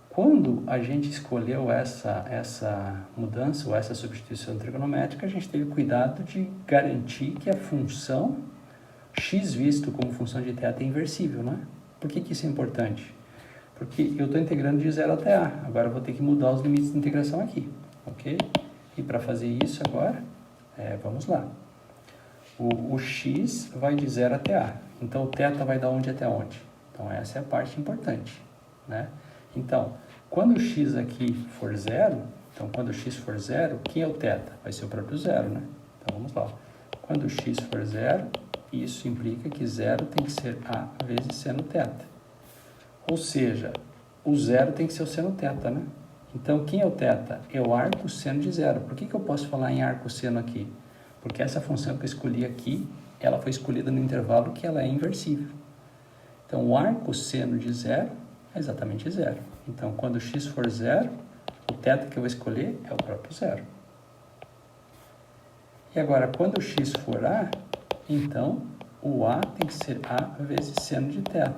Quando a gente escolheu essa mudança ou essa substituição trigonométrica, a gente teve cuidado de garantir que a função x visto como função de θ é inversível, né? Por que isso é importante? Porque eu estou integrando de 0 até a. Agora eu vou ter que mudar os limites de integração aqui, ok? E para fazer isso agora, vamos lá. O x vai de 0 até a. Então, o θ vai da onde até onde? Então, essa é a parte importante, né? Então, quando o x aqui for 0, então, quando o x for 0, quem é o θ? Vai ser o próprio 0, né? Então, vamos lá. Quando o x for 0, isso implica que 0 tem que ser a vezes seno θ. Ou seja, o 0 tem que ser o seno θ, né? Então, quem é o θ? É o arco seno de 0. Por que eu posso falar em arco seno aqui? Porque essa função que eu escolhi aqui, ela foi escolhida no intervalo que ela é inversível. Então, o arco seno de 0 é exatamente 0. Então, quando o x for 0, o θ que eu vou escolher é o próprio 0. E agora, quando o x for a, então, o a tem que ser a vezes seno de θ.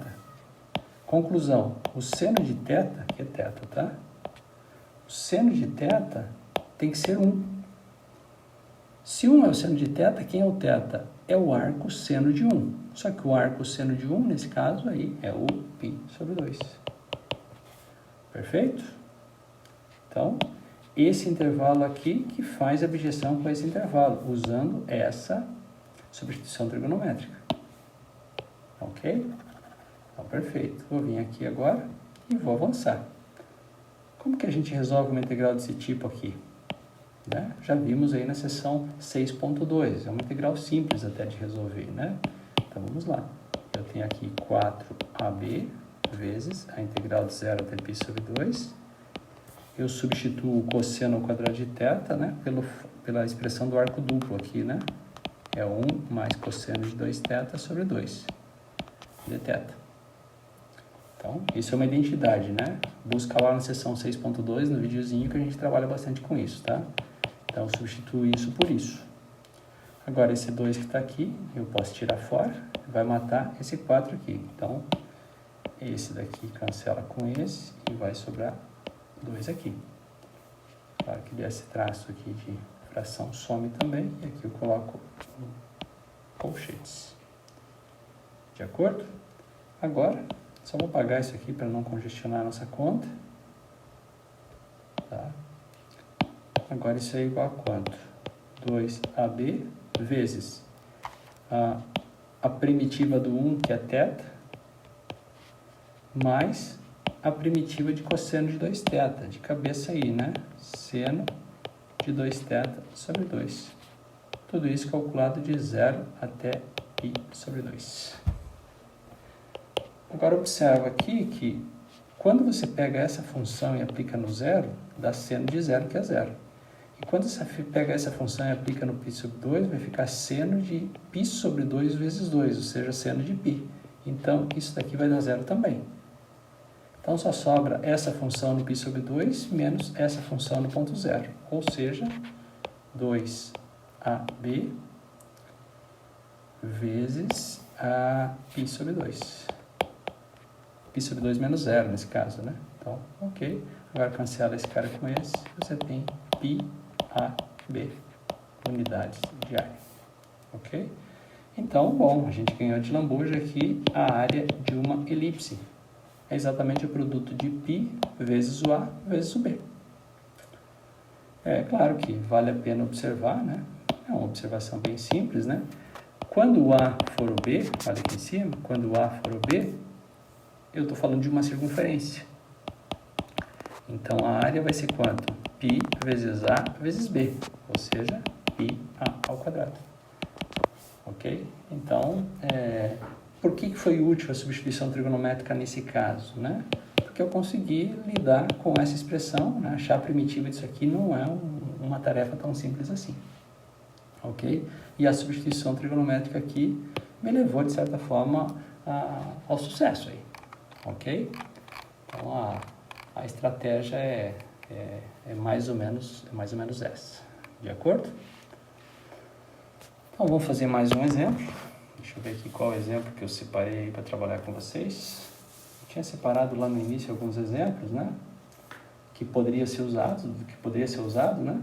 Conclusão, o seno de θ, que é θ, tá? O seno de θ tem que ser 1. Se 1 é o seno de θ, quem é o θ? É o arco seno de 1. Só que o arco seno de 1, nesse caso aí, é o π sobre 2. Perfeito? Então, esse intervalo aqui que faz a objeção com esse intervalo, usando essa substituição trigonométrica. Ok? Então, perfeito. Vou vir aqui agora e vou avançar. Como que a gente resolve uma integral desse tipo aqui? Né? Já vimos aí na seção 6.2, é uma integral simples até de resolver, né? Então, vamos lá. Eu tenho aqui 4ab vezes a integral de 0 até π sobre 2. Eu substituo o cosseno ao quadrado de θ, né? Pela expressão do arco duplo aqui, né? É 1 mais cosseno de 2θ sobre 2 dθ. Então, isso é uma identidade, né? Busca lá na seção 6.2, no videozinho, que a gente trabalha bastante com isso, tá? Então, substituo isso por isso. Agora, esse 2 que está aqui, eu posso tirar fora, vai matar esse 4 aqui. Então, esse daqui cancela com esse e vai sobrar 2 aqui. Claro que esse traço aqui de fração some também, e aqui eu coloco colchetes. De acordo? Agora, só vou apagar isso aqui para não congestionar a nossa conta. Tá? Agora isso é igual a quanto? 2ab vezes a primitiva do 1, que é θ, mais a primitiva de cosseno de 2θ, de cabeça aí, né? Seno de 2θ sobre 2. Tudo isso calculado de 0 até π sobre 2. Agora, observa aqui que quando você pega essa função e aplica no zero, dá seno de 0, que é 0. E quando você pega essa função e aplica no π sobre 2, vai ficar seno de π sobre 2 vezes 2, ou seja, seno de π. Então, isso daqui vai dar 0 também. Então, só sobra essa função no π sobre 2 menos essa função no ponto 0. Ou seja, 2ab vezes a π sobre 2. π sobre 2 menos 0 nesse caso, né? Então, ok. Agora cancela esse cara com esse. Você tem πab, unidades de área. Ok? Então, bom, a gente ganhou de lambuja aqui a área de uma elipse. É exatamente o produto de π vezes o a vezes o b. É claro que vale a pena observar, né? É uma observação bem simples, né? Quando o a for o b, olha aqui em cima, quando o a for o b, eu estou falando de uma circunferência. Então, a área vai ser quanto? π vezes a vezes b, ou seja, πa ao quadrado. Ok? Então, por que foi útil a substituição trigonométrica nesse caso, né? Porque eu consegui lidar com essa expressão, né? Achar a primitiva disso aqui não é uma tarefa tão simples assim. Ok? E a substituição trigonométrica aqui me levou, de certa forma, ao sucesso aí. Ok? Então, a estratégia é mais ou menos essa. De acordo? Então, vamos fazer mais um exemplo. Deixa eu ver aqui qual é o exemplo que eu separei para trabalhar com vocês. Eu tinha separado lá no início alguns exemplos, né? que poderia ser usado, né?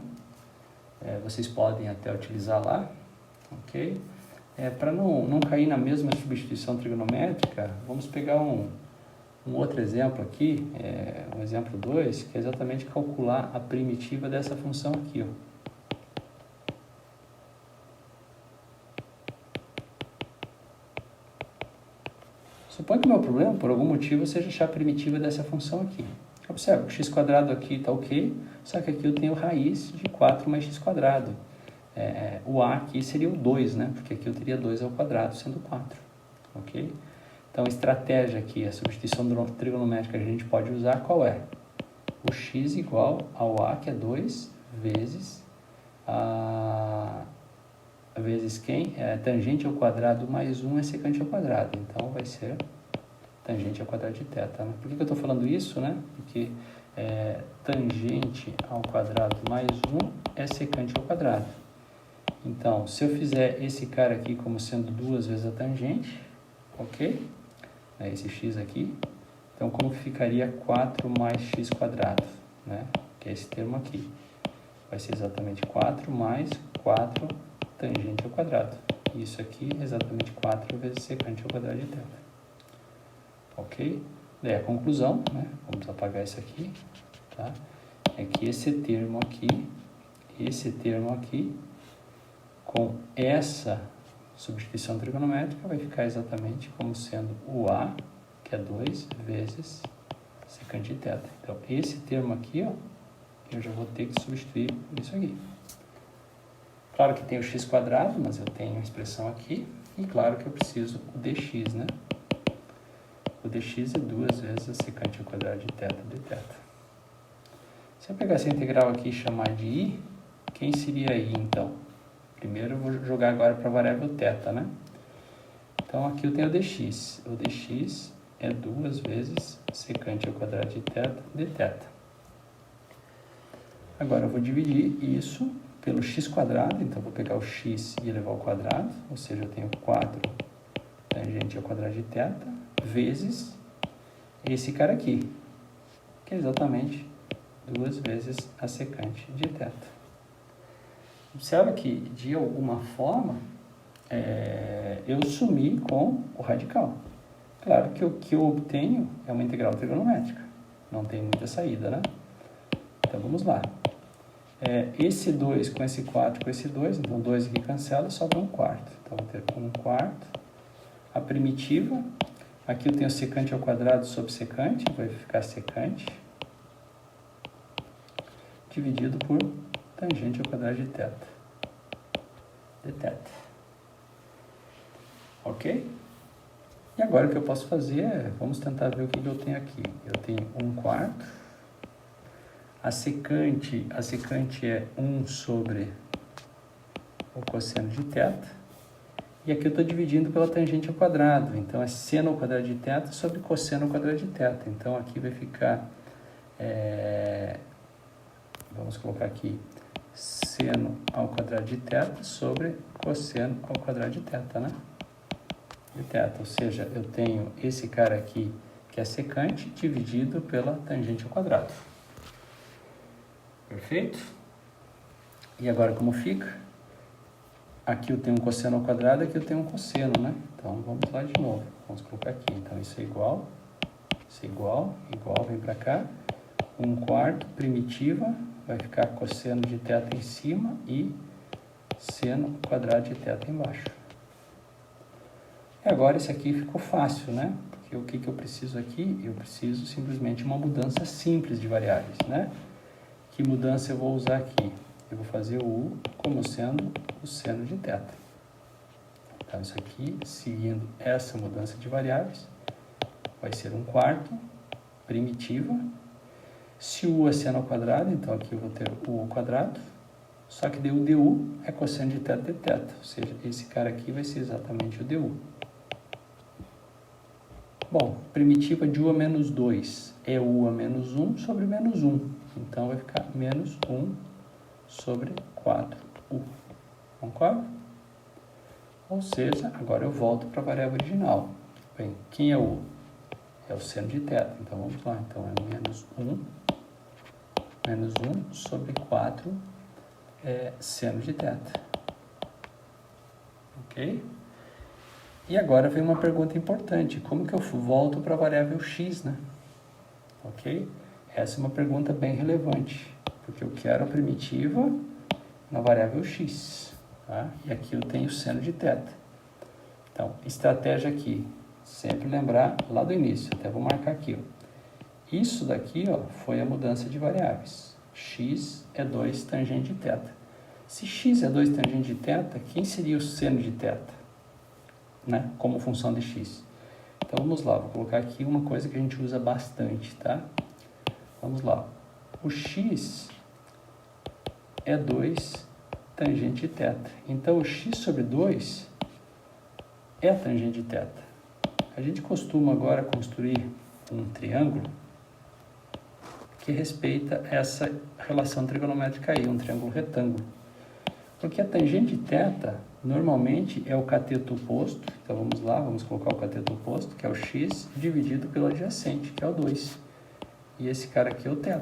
Vocês podem até utilizar lá, ok? Para não cair na mesma substituição trigonométrica, vamos pegar um outro exemplo aqui, um exemplo 2, que é exatamente calcular a primitiva dessa função aqui, ó. Suponho que o meu problema, por algum motivo, seja achar a primitiva dessa função aqui. Observe, o x² aqui está ok, só que aqui eu tenho raiz de 4 mais x². O a aqui seria o 2, né? Porque aqui eu teria 2 ao quadrado, sendo 4. Ok? Então, a estratégia aqui, a substituição trigonométrica que a gente pode usar, qual é? O x igual ao a, que é 2, vezes vezes quem? Tangente ao quadrado mais 1 é secante ao quadrado. Então, vai ser tangente ao quadrado de θ. Por que eu estou falando isso, né? Porque tangente ao quadrado mais 1 é secante ao quadrado. Então, se eu fizer esse cara aqui como sendo 2 vezes a tangente, ok? Esse x aqui. Então, como ficaria 4 mais x², né? Que é esse termo aqui. Vai ser exatamente 4 mais 4 tangente ao quadrado. Isso aqui é exatamente 4 vezes secante ao quadrado de θ. Ok? Daí a conclusão, né? Vamos apagar isso aqui, tá? É que esse termo aqui, com essa substituição trigonométrica, vai ficar exatamente como sendo o a, que é 2 vezes secante de θ. Então, esse termo aqui, ó, eu já vou ter que substituir por isso aqui. Claro que tem o x², mas eu tenho a expressão aqui. E claro que eu preciso o dx, né? O dx é 2 vezes a secante ao quadrado de θ dθ. Se eu pegar essa integral aqui e chamar de i, quem seria i, então? Primeiro eu vou jogar agora para a variável θ, né? Então, aqui eu tenho o dx. O dx é 2 vezes secante ao quadrado de θ dθ. Agora, eu vou dividir isso pelo x², então vou pegar o x e elevar ao quadrado, ou seja, eu tenho 4 tangente ao quadrado de θ, vezes esse cara aqui, que é exatamente 2 vezes a secante de θ. Observa que, de alguma forma, eu sumi com o radical. Claro que o que eu obtenho é uma integral trigonométrica, não tem muita saída, né? Então, vamos lá. Esse 2 com esse 4 com esse 2, então 2 aqui cancela, sobra 1/4. Então, vou ter 1/4. A primitiva, aqui eu tenho secante ao quadrado sobre secante, vai ficar secante, dividido por tangente ao quadrado de θ, dθ. Ok? E agora o que eu posso fazer vamos tentar ver o que eu tenho aqui. Eu tenho 1/4. A secante é 1 sobre o cosseno de θ. E aqui eu estou dividindo pela tangente ao quadrado. Então, é seno ao quadrado de θ sobre cosseno ao quadrado de θ. Então, aqui vai ficar... vamos colocar aqui seno ao quadrado de θ sobre cosseno ao quadrado de θ, né? De θ. Ou seja, eu tenho esse cara aqui, que é secante, dividido pela tangente ao quadrado. Perfeito? E agora como fica? Aqui eu tenho um cosseno ao quadrado, aqui eu tenho um cosseno, né? Então, vamos lá de novo. Vamos colocar aqui. Então, isso é igual, vem para cá. 1/4 primitiva, vai ficar cosseno de θ em cima e seno quadrado de θ embaixo. E agora isso aqui ficou fácil, né? Porque o que eu preciso aqui? Eu preciso simplesmente uma mudança simples de variáveis, né? Que mudança eu vou usar aqui? Eu vou fazer o u como sendo o seno de θ. Então, isso aqui, seguindo essa mudança de variáveis, vai ser 1/4 primitiva. Se o u é seno ao quadrado, então aqui eu vou ter u ao quadrado. Só que o du é cosseno de θ dθ. Ou seja, esse cara aqui vai ser exatamente o du. Bom, primitiva de u a menos 2 é u a menos 1 sobre menos 1. Então, vai ficar menos 1 sobre 4u. Concorda? Ou seja, agora eu volto para a variável original. Bem, quem é u? É o seno de θ. Então, vamos lá. Então, é menos 1 menos 1 sobre 4 seno de θ. Ok? E agora vem uma pergunta importante. Como que eu volto para a variável x, né? Ok? Essa é uma pergunta bem relevante, porque eu quero a primitiva na variável x, tá? E aqui eu tenho seno de θ. Então, estratégia aqui, sempre lembrar lá do início, até vou marcar aqui, ó. Isso daqui, ó, foi a mudança de variáveis. X é 2 tangente de θ. Se x é 2 tangente de θ, quem seria o seno de θ? Né? Como função de x. Então, vamos lá, vou colocar aqui uma coisa que a gente usa bastante, tá? Vamos lá. O x é 2 tangente de θ. Então, o x sobre 2 é a tangente de θ. A gente costuma agora construir um triângulo que respeita essa relação trigonométrica aí, um triângulo retângulo. Porque a tangente de θ normalmente é o cateto oposto, então vamos lá, vamos colocar o cateto oposto, que é o x, dividido pelo adjacente, que é o 2. E esse cara aqui é o θ.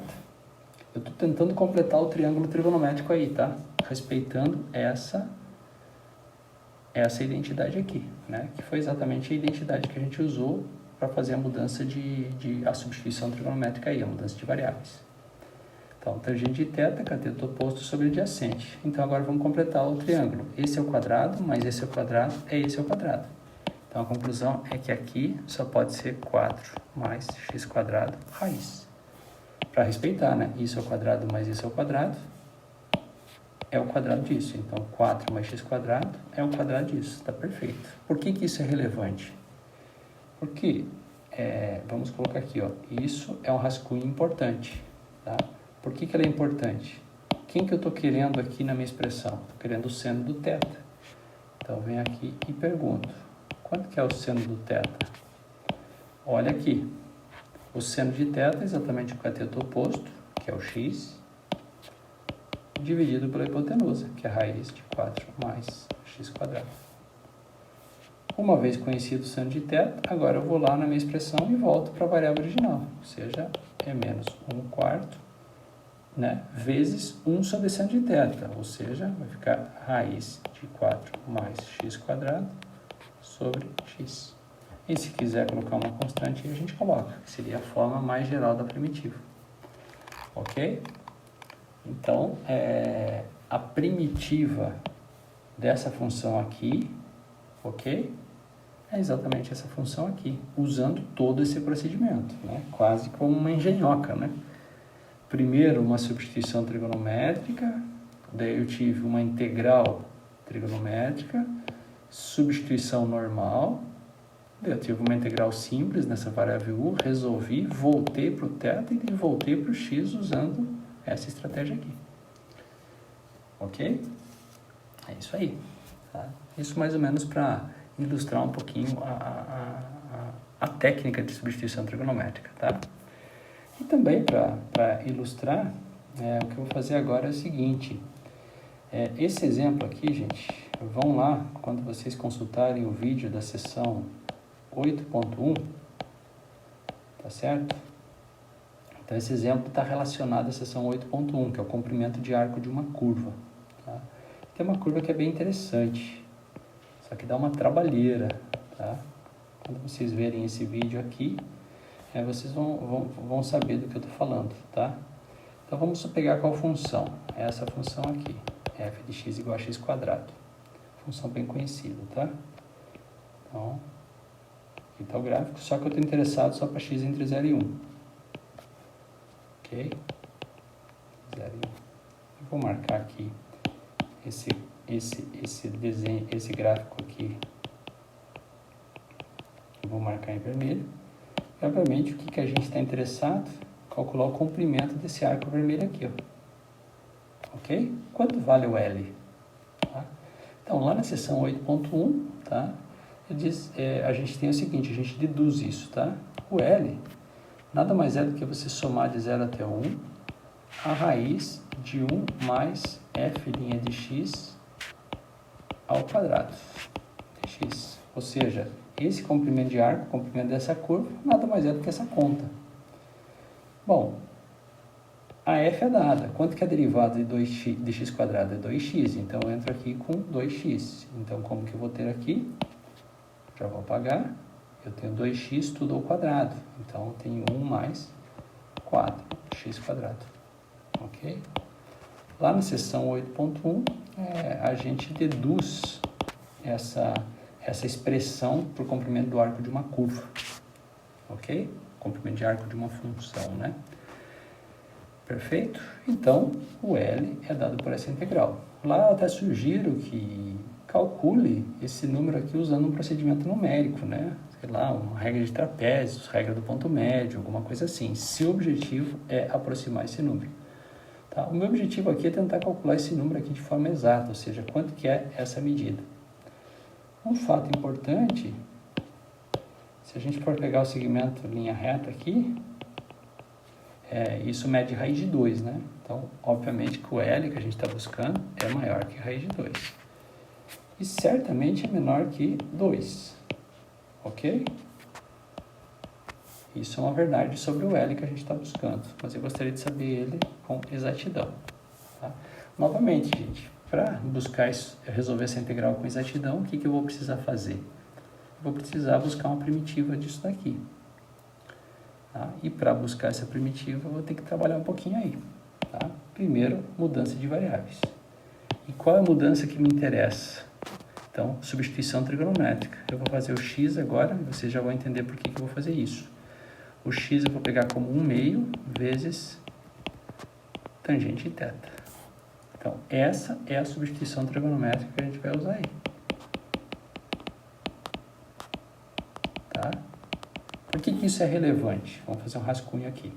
Eu estou tentando completar o triângulo trigonométrico aí, tá? Respeitando essa identidade aqui, né? Que foi exatamente a identidade que a gente usou para fazer a mudança a substituição trigonométrica aí, a mudança de variáveis. Então, tangente de θ, cateto oposto sobre adjacente. Então, agora vamos completar o triângulo. Esse é o quadrado, mais esse é o quadrado, esse é o quadrado. Então, a conclusão é que aqui só pode ser 4 mais x quadrado raiz. Para respeitar, né? Isso é o quadrado mais isso é o quadrado, é o quadrado disso. Então, 4 mais x quadrado é o quadrado disso. Está perfeito. Por que isso é relevante? Porque, vamos colocar aqui, ó, isso é um rascunho importante, tá? Por que ela é importante? Quem que eu estou querendo aqui na minha expressão? Estou querendo o seno do θ. Então, venho aqui e pergunto, quanto que é o seno do θ? Olha aqui, o seno de θ é exatamente o cateto oposto, que é o x, dividido pela hipotenusa, que é a raiz de 4 mais x quadrado. Uma vez conhecido o seno de θ, agora eu vou lá na minha expressão e volto para a variável original, ou seja, é menos 1/4, né, vezes 1 sobre seno de θ, ou seja, vai ficar raiz de 4 mais x quadrado sobre x. E se quiser colocar uma constante, a gente coloca, que seria a forma mais geral da primitiva. Ok? Então, a primitiva dessa função aqui, ok? É exatamente essa função aqui, usando todo esse procedimento, né? Quase como uma engenhoca, né? Primeiro uma substituição trigonométrica, daí eu tive uma integral trigonométrica, substituição normal, daí eu tive uma integral simples nessa variável u, resolvi, voltei para o θ e voltei para o x usando essa estratégia aqui. Ok? É isso aí. Tá? Isso mais ou menos para ilustrar um pouquinho a técnica de substituição trigonométrica, tá? E também para ilustrar, o que eu vou fazer agora é o seguinte, esse exemplo aqui, gente, vão lá, quando vocês consultarem o vídeo da seção 8.1, tá certo? Então, esse exemplo está relacionado à seção 8.1, que é o comprimento de arco de uma curva, tá? Tem uma curva que é bem interessante, só que dá uma trabalheira, tá? Quando vocês verem esse vídeo aqui, vocês vão saber do que eu estou falando, tá? Então, vamos pegar qual função? Essa função aqui, f de x igual a x quadrado. Função bem conhecida, tá? Então, aqui está o gráfico, só que eu estou interessado só para x entre 0 e 1. Ok? 0 e 1. Eu vou marcar aqui esse desenho, esse gráfico aqui. Eu vou marcar em vermelho. E, obviamente, o que a gente está interessado? Calcular o comprimento desse arco vermelho aqui, ó. Ok? Quanto vale o L? Tá? Então, lá na seção 8.1, tá? A gente tem o seguinte, a gente deduz isso, tá? O L nada mais é do que você somar de 0 até 1 a raiz de 1 mais f' de x ao quadrado de x. Ou seja, esse comprimento de arco, o comprimento dessa curva, nada mais é do que essa conta. Bom, A f é dada. Quanto que é a derivada de x quadrado? É 2x. Então, eu entro aqui com 2x. Então, como que eu vou ter aqui? Já vou apagar. Eu tenho 2x tudo ao quadrado. Então, eu tenho 1 mais 4x quadrado. Ok? Lá na seção 8.1, a gente deduz essa expressão para o comprimento do arco de uma curva. Ok? Comprimento de arco de uma função, né? Perfeito? Então, o L é dado por essa integral. Lá eu até sugiro que calcule esse número aqui usando um procedimento numérico, né? Sei lá, uma regra de trapézios, regra do ponto médio, alguma coisa assim. Se o objetivo é aproximar esse número. Tá? O meu objetivo aqui é tentar calcular esse número aqui de forma exata, ou seja, quanto que é essa medida. Um fato importante, se a gente for pegar o segmento linha reta aqui, isso mede raiz de 2, né? Então, obviamente que o L que a gente está buscando é maior que raiz de 2. E certamente é menor que 2, ok? Isso é uma verdade sobre o L que a gente está buscando, mas eu gostaria de saber ele com exatidão. Tá? Novamente, gente, para buscar resolver essa integral com exatidão, o que eu vou precisar fazer? Eu vou precisar buscar uma primitiva disso daqui. Tá? E para buscar essa primitiva, eu vou ter que trabalhar um pouquinho aí. Tá? Primeiro, mudança de variáveis. E qual é a mudança que me interessa? Então, substituição trigonométrica. Eu vou fazer o x agora, e vocês já vão entender por que eu vou fazer isso. O x eu vou pegar como 1/2 vezes tangente θ. Então, essa é a substituição trigonométrica que a gente vai usar aí. Tá? Por que isso é relevante? Vamos fazer um rascunho aqui.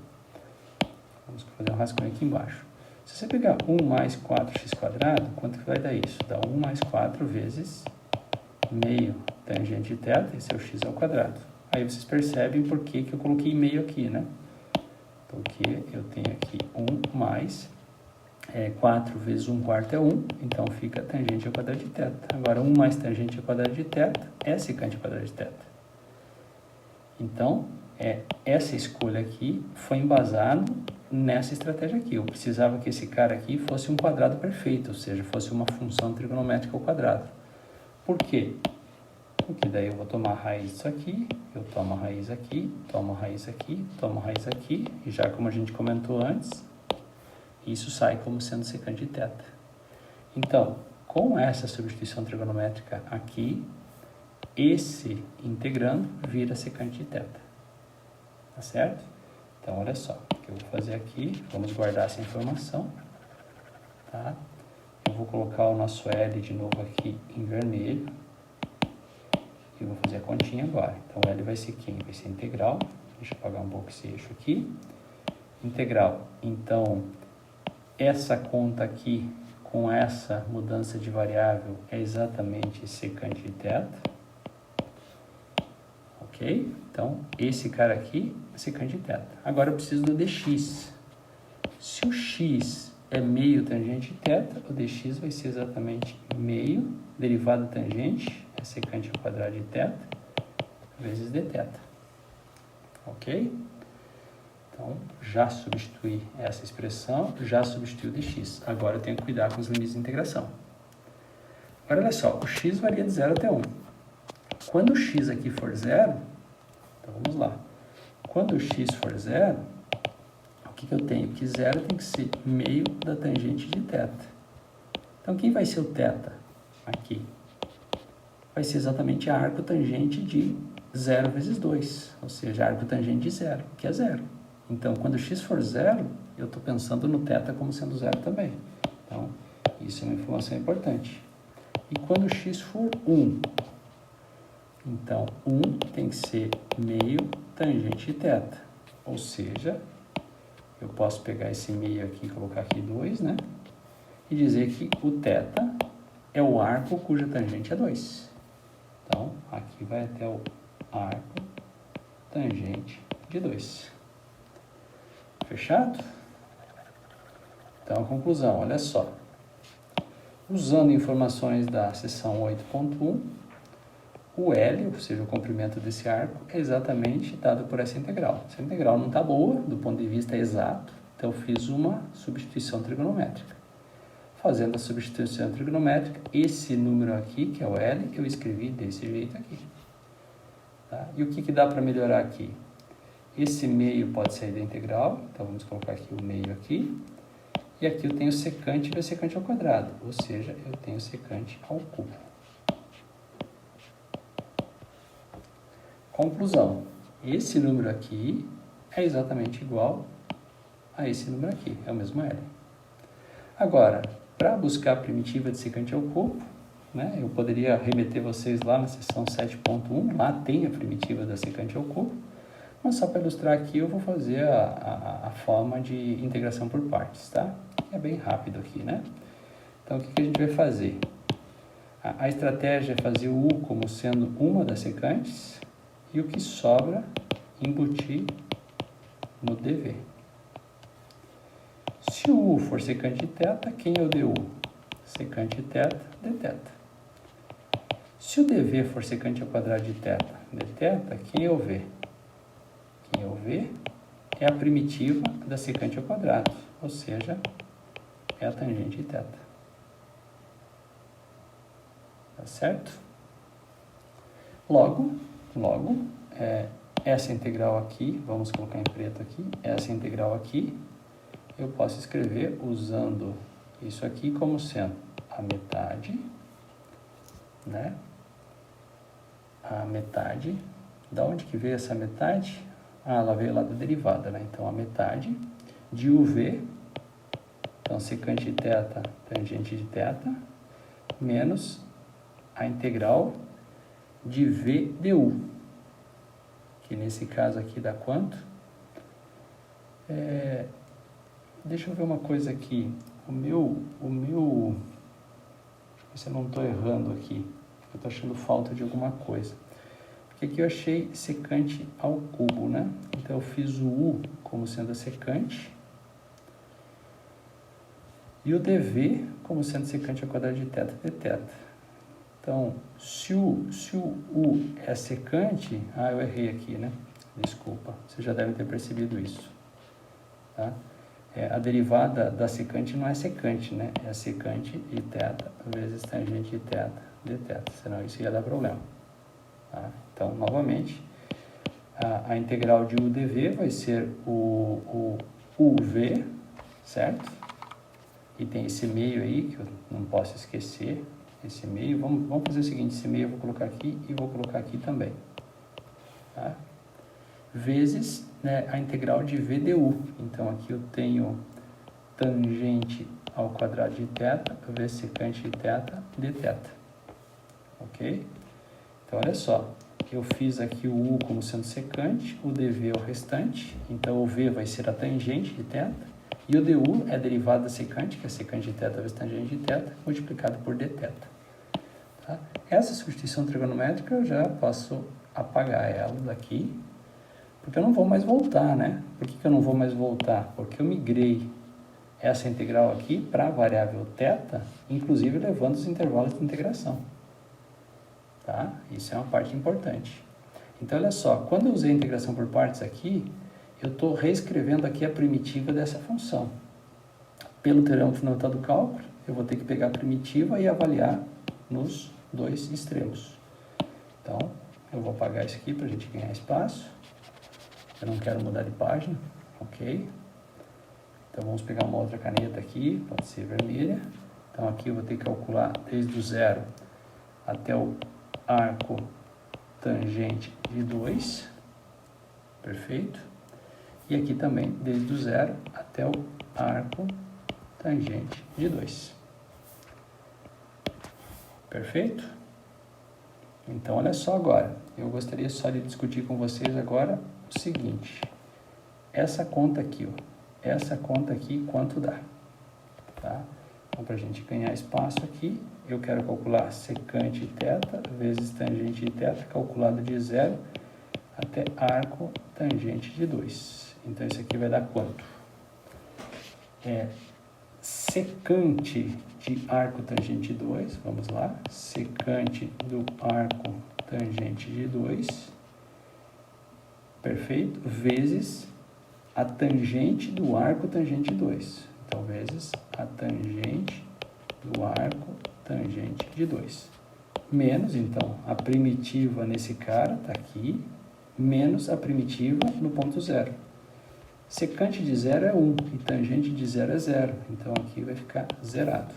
Vamos fazer um rascunho aqui embaixo. Se você pegar 1 mais 4x quadrado, quanto que vai dar isso? Dá 1 mais 4 vezes meio tangente de θ, esse é o x ao quadrado. Aí vocês percebem por que eu coloquei meio aqui, né? Porque eu tenho aqui 1 mais 4 vezes 1/4 é 1, então fica tangente ao quadrado de θ. Agora, 1 mais tangente ao quadrado de θ é secante ao quadrado de θ. Então, essa escolha aqui foi embasada nessa estratégia aqui. Eu precisava que esse cara aqui fosse um quadrado perfeito, ou seja, fosse uma função trigonométrica ao quadrado. Por quê? Porque daí eu vou tomar a raiz disso aqui, eu tomo a raiz aqui, tomo a raiz aqui, tomo a raiz aqui, e já como a gente comentou antes, isso sai como sendo secante de θ. Então, com essa substituição trigonométrica aqui, esse integrando vira secante de θ. Tá certo? Então, olha só, o que eu vou fazer aqui, vamos guardar essa informação, tá? Eu vou colocar o nosso L de novo aqui em vermelho, e vou fazer a continha agora. Então, L vai ser quem? Vai ser integral, deixa eu apagar um pouco esse eixo aqui, integral. Então, essa conta aqui, com essa mudança de variável, é exatamente secante de θ. Ok? Então, esse cara aqui é secante de θ. Agora eu preciso do dx. Se o x é meio tangente de θ, o dx vai ser exatamente meio, derivada tangente, é secante ao quadrado de θ, vezes dθ. Ok? Então, já substituí essa expressão, já substituí o dx. Agora eu tenho que cuidar com os limites de integração. Agora, olha só, o x varia de 0 até 1. Quando o x aqui for 0, então vamos lá. Quando o x for 0, o que eu tenho? Que 0 tem que ser meio da tangente de θ. Então, quem vai ser o θ aqui? Vai ser exatamente a arco tangente de 0 vezes 2, ou seja, arco tangente de 0, que é 0. Então, quando x for 0, eu estou pensando no θ como sendo 0 também. Então, isso é uma informação importante. E quando x for 1, então, 1 tem que ser meio tangente de θ. Ou seja, eu posso pegar esse meio aqui e colocar aqui 2, né? E dizer que o θ é o arco cuja tangente é 2. Então, aqui vai até o arco tangente de 2. Fechado? Então, a conclusão, olha só. Usando informações da seção 8.1, o L, ou seja, o comprimento desse arco, é exatamente dado por essa integral. Essa integral não está boa do ponto de vista exato, Então, eu fiz uma substituição trigonométrica. Fazendo a substituição trigonométrica, esse número aqui, que é o L, eu escrevi desse jeito aqui. Tá? E o que dá para melhorar aqui? Esse meio pode sair da integral, então vamos colocar aqui o meio aqui. E aqui eu tenho secante vezes secante ao quadrado, ou seja, eu tenho secante ao cubo. Conclusão, esse número aqui é exatamente igual a esse número aqui, é o mesmo L. Agora, para buscar a primitiva de secante ao cubo, né, eu poderia remeter vocês lá na seção 7.1, lá tem a primitiva da secante ao cubo, mas só para ilustrar aqui eu vou fazer a forma de integração por partes, tá? É bem rápido aqui, né? Então, o que a gente vai fazer? A estratégia é fazer o U como sendo uma das secantes e o que sobra embutir no dV. Se o U for secante de θ, quem é o dU? Secante de θ, dθ. Se o dV for secante ao quadrado de θ, dθ, quem é o V? Quem é o V é a primitiva da secante ao quadrado, ou seja, é a tangente de θ. Tá certo? Logo, essa integral aqui, vamos colocar em preto aqui, essa integral aqui, eu posso escrever usando isso aqui como sendo a metade, né? A metade, da onde que veio essa metade? Ah, ela veio lá da derivada, né? Então, a metade de UV, então, secante de θ, tangente de θ, menos a integral de V du, que nesse caso aqui dá quanto? Deixa eu ver uma coisa aqui. O meu, se eu não estou errando aqui, eu estou achando falta de alguma coisa. Porque aqui eu achei secante ao cubo, né? Então eu fiz o U como sendo a secante e o dV como sendo secante ao quadrado de θ dθ. Então, se o U é secante... Ah, eu errei aqui, né? Desculpa, vocês já devem ter percebido isso. Tá? A derivada da secante não é secante, né? É secante de θ vezes tangente de θ dθ, senão isso ia dar problema. Tá? Então, novamente, a integral de UdV vai ser o UV, certo? E tem esse meio aí, que eu não posso esquecer, esse meio. Vamos fazer o seguinte, esse meio eu vou colocar aqui e vou colocar aqui também. Tá? Vezes, né, a integral de VdU. Então, aqui eu tenho tangente ao quadrado de θ vezes secante de θ dθ. Ok? Então, olha só. Eu fiz aqui o U como sendo secante, o dV é o restante. Então, o V vai ser a tangente de θ. E o du é a derivada da secante, que é secante de θ vezes tangente de θ, multiplicado por dθ. Tá? Essa substituição trigonométrica eu já posso apagar ela daqui, porque eu não vou mais voltar, né? Por que eu não vou mais voltar? Porque eu migrei essa integral aqui para a variável θ, inclusive levando os intervalos de integração. Tá? Isso é uma parte importante. Então, olha só, quando eu usei a integração por partes aqui, eu estou reescrevendo aqui a primitiva dessa função. Pelo teorema fundamental do cálculo, eu vou ter que pegar a primitiva e avaliar nos dois extremos. Então, eu vou apagar isso aqui para a gente ganhar espaço. Eu não quero mudar de página, ok? Então, vamos pegar uma outra caneta aqui, pode ser vermelha. Então, aqui eu vou ter que calcular desde o zero até o arco tangente de 2. Perfeito? E aqui também, desde o zero até o arco tangente de 2. Perfeito? Então, olha só agora. Eu gostaria só de discutir com vocês agora o seguinte. Essa conta aqui, ó. Essa conta aqui, quanto dá? Tá? Então, para a gente ganhar espaço aqui, eu quero calcular secante de θ vezes tangente de θ, calculado de 0 até arco tangente de 2. Então, isso aqui vai dar quanto? Secante de arco tangente de 2, vamos lá. Secante do arco tangente de 2, perfeito, vezes a tangente do arco tangente 2. Então, vezes a tangente do arco tangente de 2. Menos, então, a primitiva nesse cara, está aqui, menos a primitiva no ponto 0. Secante de 0 é 1 e tangente de 0 é 0. Então, aqui vai ficar zerado.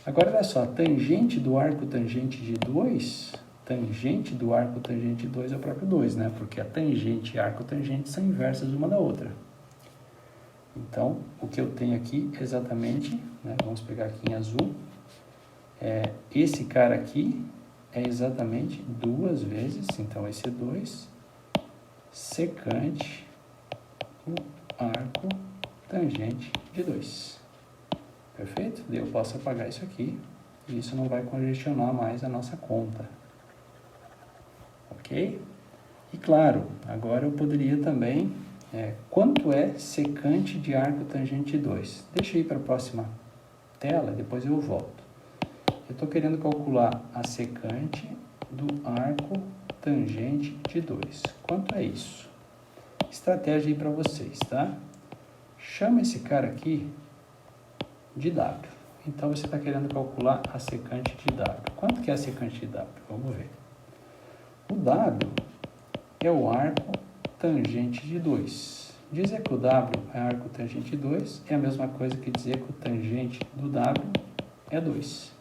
Agora, olha só, tangente do arco tangente de 2, tangente do arco tangente de 2 é o próprio 2, né? Porque a tangente e arco tangente são inversas uma da outra. Então, o que eu tenho aqui exatamente, né? Vamos pegar aqui em azul, esse cara aqui é exatamente 2 vezes, então esse é 2, secante o arco tangente de 2. Perfeito? Daí eu posso apagar isso aqui e isso não vai congestionar mais a nossa conta. Ok? E claro, agora eu poderia também, quanto é secante de arco tangente de 2? Deixa eu ir para a próxima tela, depois eu volto. Eu estou querendo calcular a secante do arco tangente de 2. Quanto é isso? Estratégia aí para vocês, tá? Chama esse cara aqui de W. Então, você está querendo calcular a secante de W. Quanto que é a secante de W? Vamos ver. O W é o arco tangente de 2. Dizer que o W é arco tangente de 2 é a mesma coisa que dizer que o tangente do W é 2.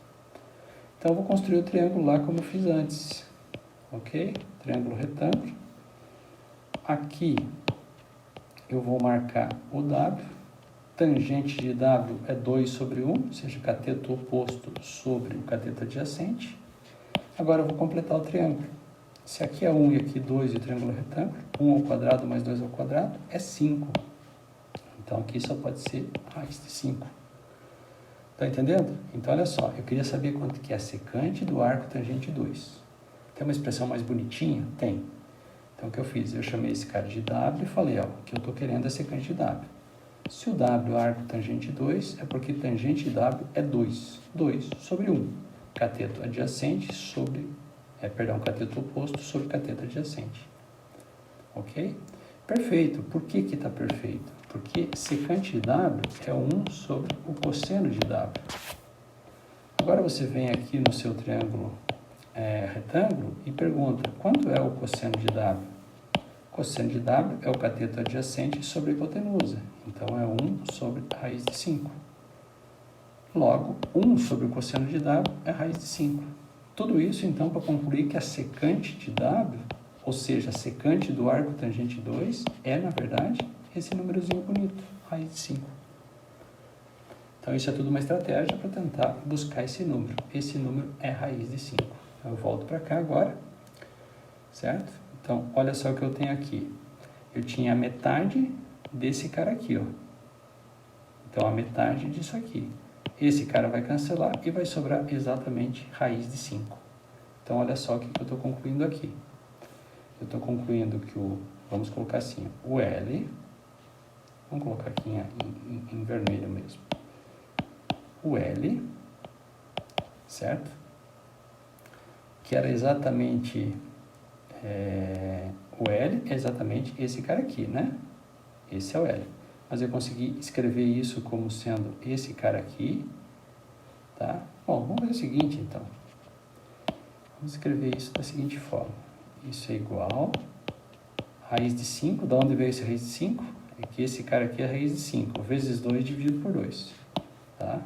Então, eu vou construir o triângulo lá como eu fiz antes. Ok? Triângulo retângulo. Aqui, eu vou marcar o W. Tangente de W é 2 sobre 1, ou seja, o cateto oposto sobre o cateto adjacente. Agora eu vou completar o triângulo. Se aqui é 1 e aqui 2 e o triângulo retângulo, 1 ao quadrado mais 2 ao quadrado é 5. Então aqui só pode ser raiz de 5. Tá entendendo? Então olha só, eu queria saber quanto que é a secante do arco tangente 2. Tem uma expressão mais bonitinha? Tem. Então o que eu fiz? Eu chamei esse cara de W e falei, ó, o que eu estou querendo é secante de W. Se o W é arco tangente 2, é porque tangente de W é 2. 2 sobre 1. Cateto adjacente sobre... cateto oposto sobre cateto adjacente. Ok? Perfeito. Por que que está perfeito? Porque secante de W é 1 sobre o cosseno de W. Agora você vem aqui no seu triângulo retângulo e pergunta, quanto é o cosseno de W? Cosseno de W é o cateto adjacente sobre a hipotenusa. Então, é 1 sobre raiz de 5. Logo, 1 sobre o cosseno de W é raiz de 5. Tudo isso, então, para concluir que a secante de W, ou seja, a secante do arco tangente 2, é, na verdade, esse númerozinho bonito, raiz de 5. Então, isso é tudo uma estratégia para tentar buscar esse número. Esse número é raiz de 5. Eu volto para cá agora, certo? Então, olha só o que eu tenho aqui. Eu tinha a metade desse cara aqui, ó. Então, a metade disso aqui. Esse cara vai cancelar e vai sobrar exatamente raiz de 5. Então, olha só o que eu estou concluindo aqui. Eu estou concluindo que vamos colocar assim, o L, vamos colocar aqui em vermelho mesmo. O L, certo? Que era exatamente... o L é exatamente esse cara aqui, né? Esse é o L. Mas eu consegui escrever isso como sendo esse cara aqui, tá? Bom, vamos fazer o seguinte, então. Vamos escrever isso da seguinte forma. Isso é igual raiz de 5. Da onde veio esse raiz de 5? É que esse cara aqui é raiz de 5. Vezes 2 dividido por 2, tá?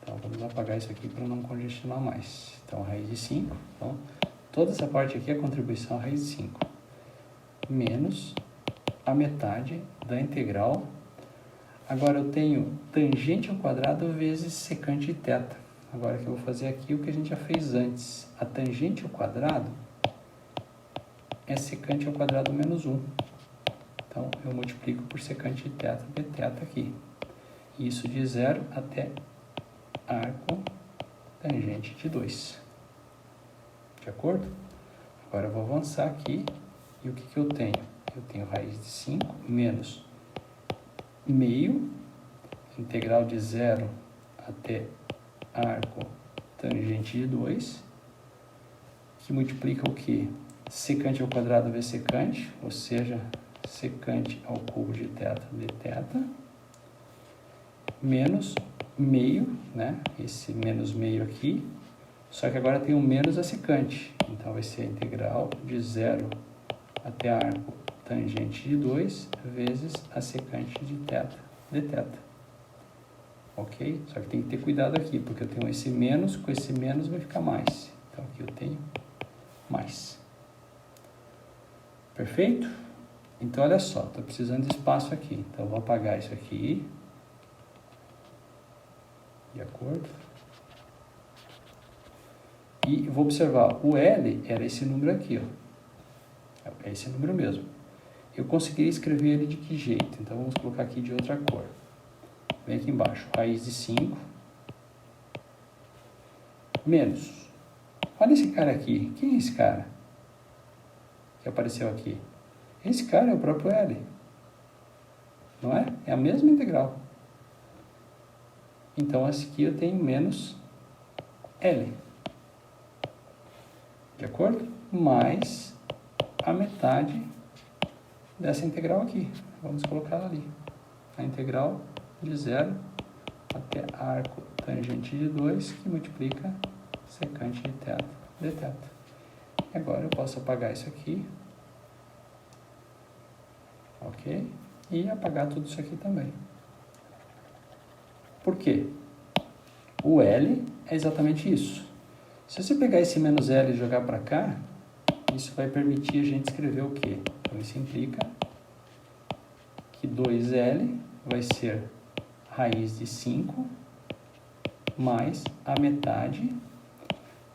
Então, vamos apagar isso aqui para não congestionar mais. Então, raiz de 5. Então, toda essa parte aqui é a contribuição à raiz de 5. Menos a metade da integral. Agora eu tenho tangente ao quadrado vezes secante de θ. Agora que eu vou fazer aqui o que a gente já fez antes. A tangente ao quadrado é secante ao quadrado menos 1. Então, eu multiplico por secante de θ dθ aqui. Isso de 0 até arco tangente de 2. De acordo? Agora eu vou avançar aqui. E o que eu tenho? Eu tenho raiz de 5 menos meio, integral de 0 até arco tangente de 2, que multiplica o quê? Secante ao quadrado vezes secante, ou seja, secante ao cubo de θ de θ, menos meio, né? Esse menos meio aqui, só que agora tem um menos a secante, então vai ser a integral de 0 até arco tangente de 2 vezes a secante de θ de θ. Ok? Só que tem que ter cuidado aqui, porque eu tenho esse menos, com esse menos vai ficar mais. Então aqui eu tenho mais. Perfeito? Então olha só, estou precisando de espaço aqui. Então eu vou apagar isso aqui. De acordo? E vou observar, o L era esse número aqui, ó. É esse número mesmo. Eu consegui escrever ele de que jeito? Então vamos colocar aqui de outra cor. Vem aqui embaixo, raiz de 5 menos. Olha esse cara aqui. Quem é esse cara que apareceu aqui? Esse cara é o próprio L. Não é? É a mesma integral. Então, aqui eu tenho menos L. De acordo? Mais a metade dessa integral aqui. Vamos colocar ali. A integral de 0 até arco tangente de 2, que multiplica secante de θ de θ. Agora eu posso apagar isso aqui. Ok? E apagar tudo isso aqui também. Por quê? O L é exatamente isso. Se você pegar esse menos L e jogar para cá, isso vai permitir a gente escrever o quê? Então isso implica que 2L vai ser raiz de 5 mais a metade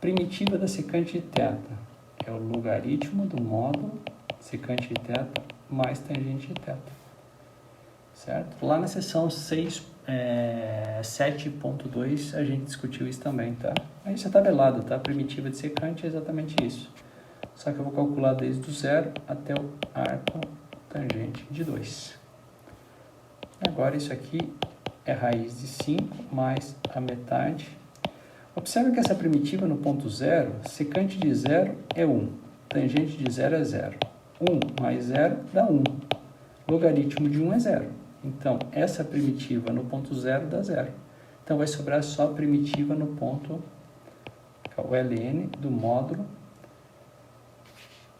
primitiva da secante de θ, que é o logaritmo do módulo secante de θ mais tangente de θ. Certo? Lá na seção 7.2 a gente discutiu isso também, tá? Aí isso é tabelado, tá? A primitiva de secante é exatamente isso. Só que eu vou calcular desde o 0 até o arco tangente de 2. Agora isso aqui é raiz de 5 mais a metade. Observe que essa primitiva no ponto 0, secante de 0 é 1, tangente de 0 é 0. 1 mais 0 dá 1. Logaritmo de 1 é 0. Então, essa primitiva no ponto 0 dá 0. Então, vai sobrar só a primitiva no ponto, o ln do módulo.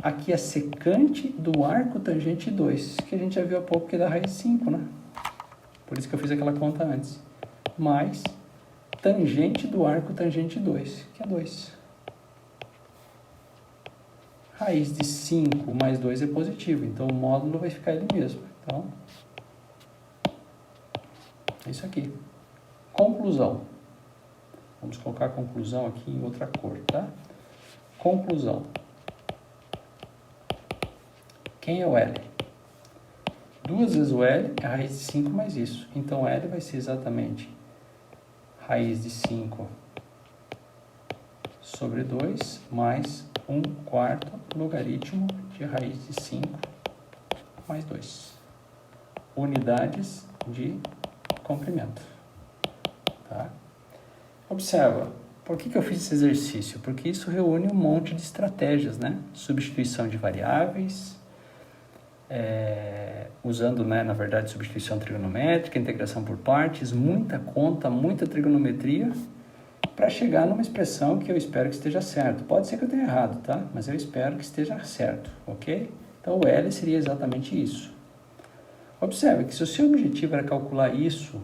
Aqui é secante do arco tangente 2, que a gente já viu há pouco que dá raiz de 5, né? Por isso que eu fiz aquela conta antes. Mais tangente do arco tangente 2, que é 2. Raiz de 5 mais 2 é positivo, então o módulo vai ficar ele mesmo. Então, é isso aqui. Conclusão. Vamos colocar a conclusão aqui em outra cor, tá? Conclusão. Quem é o L? 2 vezes o L é a raiz de 5 mais isso. Então, L vai ser exatamente raiz de 5 sobre 2 mais 1/4 logaritmo de raiz de 5 mais 2. Unidades de comprimento. Tá? Observa, por que eu fiz esse exercício? Porque isso reúne um monte de estratégias, né? Substituição de variáveis, usando, né, na verdade, substituição trigonométrica, integração por partes, muita conta, muita trigonometria, para chegar numa expressão que eu espero que esteja certo. Pode ser que eu tenha errado, tá? Mas eu espero que esteja certo, ok? Então, o L seria exatamente isso. Observe que se o seu objetivo era calcular isso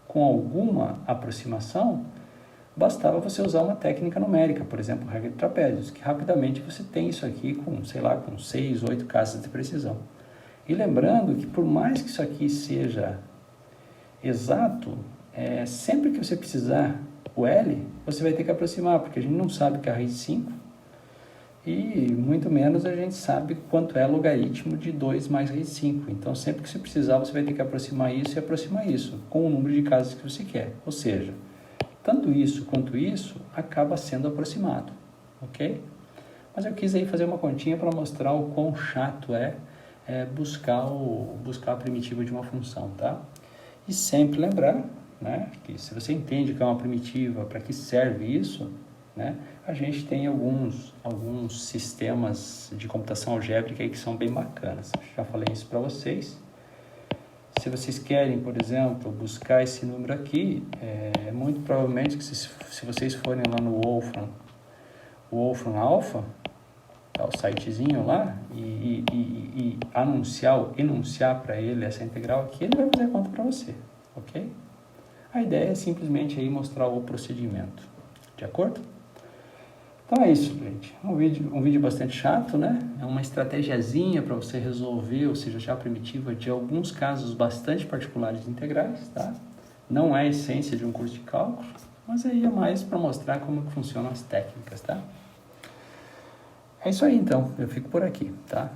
com alguma aproximação, bastava você usar uma técnica numérica, por exemplo, regra de trapézios, que rapidamente você tem isso aqui com, sei lá, com 6, 8 casas de precisão. E lembrando que por mais que isso aqui seja exato, sempre que você precisar o L, você vai ter que aproximar, porque a gente não sabe que é a raiz de 5, e muito menos a gente sabe quanto é logaritmo de 2 mais raiz de 5. Então, sempre que você precisar, você vai ter que aproximar isso e aproximar isso, com o número de casas que você quer. Ou seja, tanto isso quanto isso acaba sendo aproximado, ok? Mas eu quis aí fazer uma continha para mostrar o quão chato é buscar a primitiva de uma função, tá? E sempre lembrar, né, que se você entende que é uma primitiva, para que serve isso, né? A gente tem alguns sistemas de computação algébrica aí que são bem bacanas. Já falei isso para vocês. Se vocês querem, por exemplo, buscar esse número aqui, muito provavelmente que se vocês forem lá no Wolfram Alpha, tá, o sitezinho lá, e enunciar para ele essa integral aqui, ele vai fazer a conta para você, ok? A ideia é simplesmente aí mostrar o procedimento, de acordo? Então é isso, gente. Um vídeo bastante chato, né? É uma estratégiazinha para você resolver, ou seja, achar a primitiva de alguns casos bastante particulares de integrais, tá? Não é a essência de um curso de cálculo, mas aí é mais para mostrar como que funcionam as técnicas, tá? É isso aí, então. Eu fico por aqui, tá?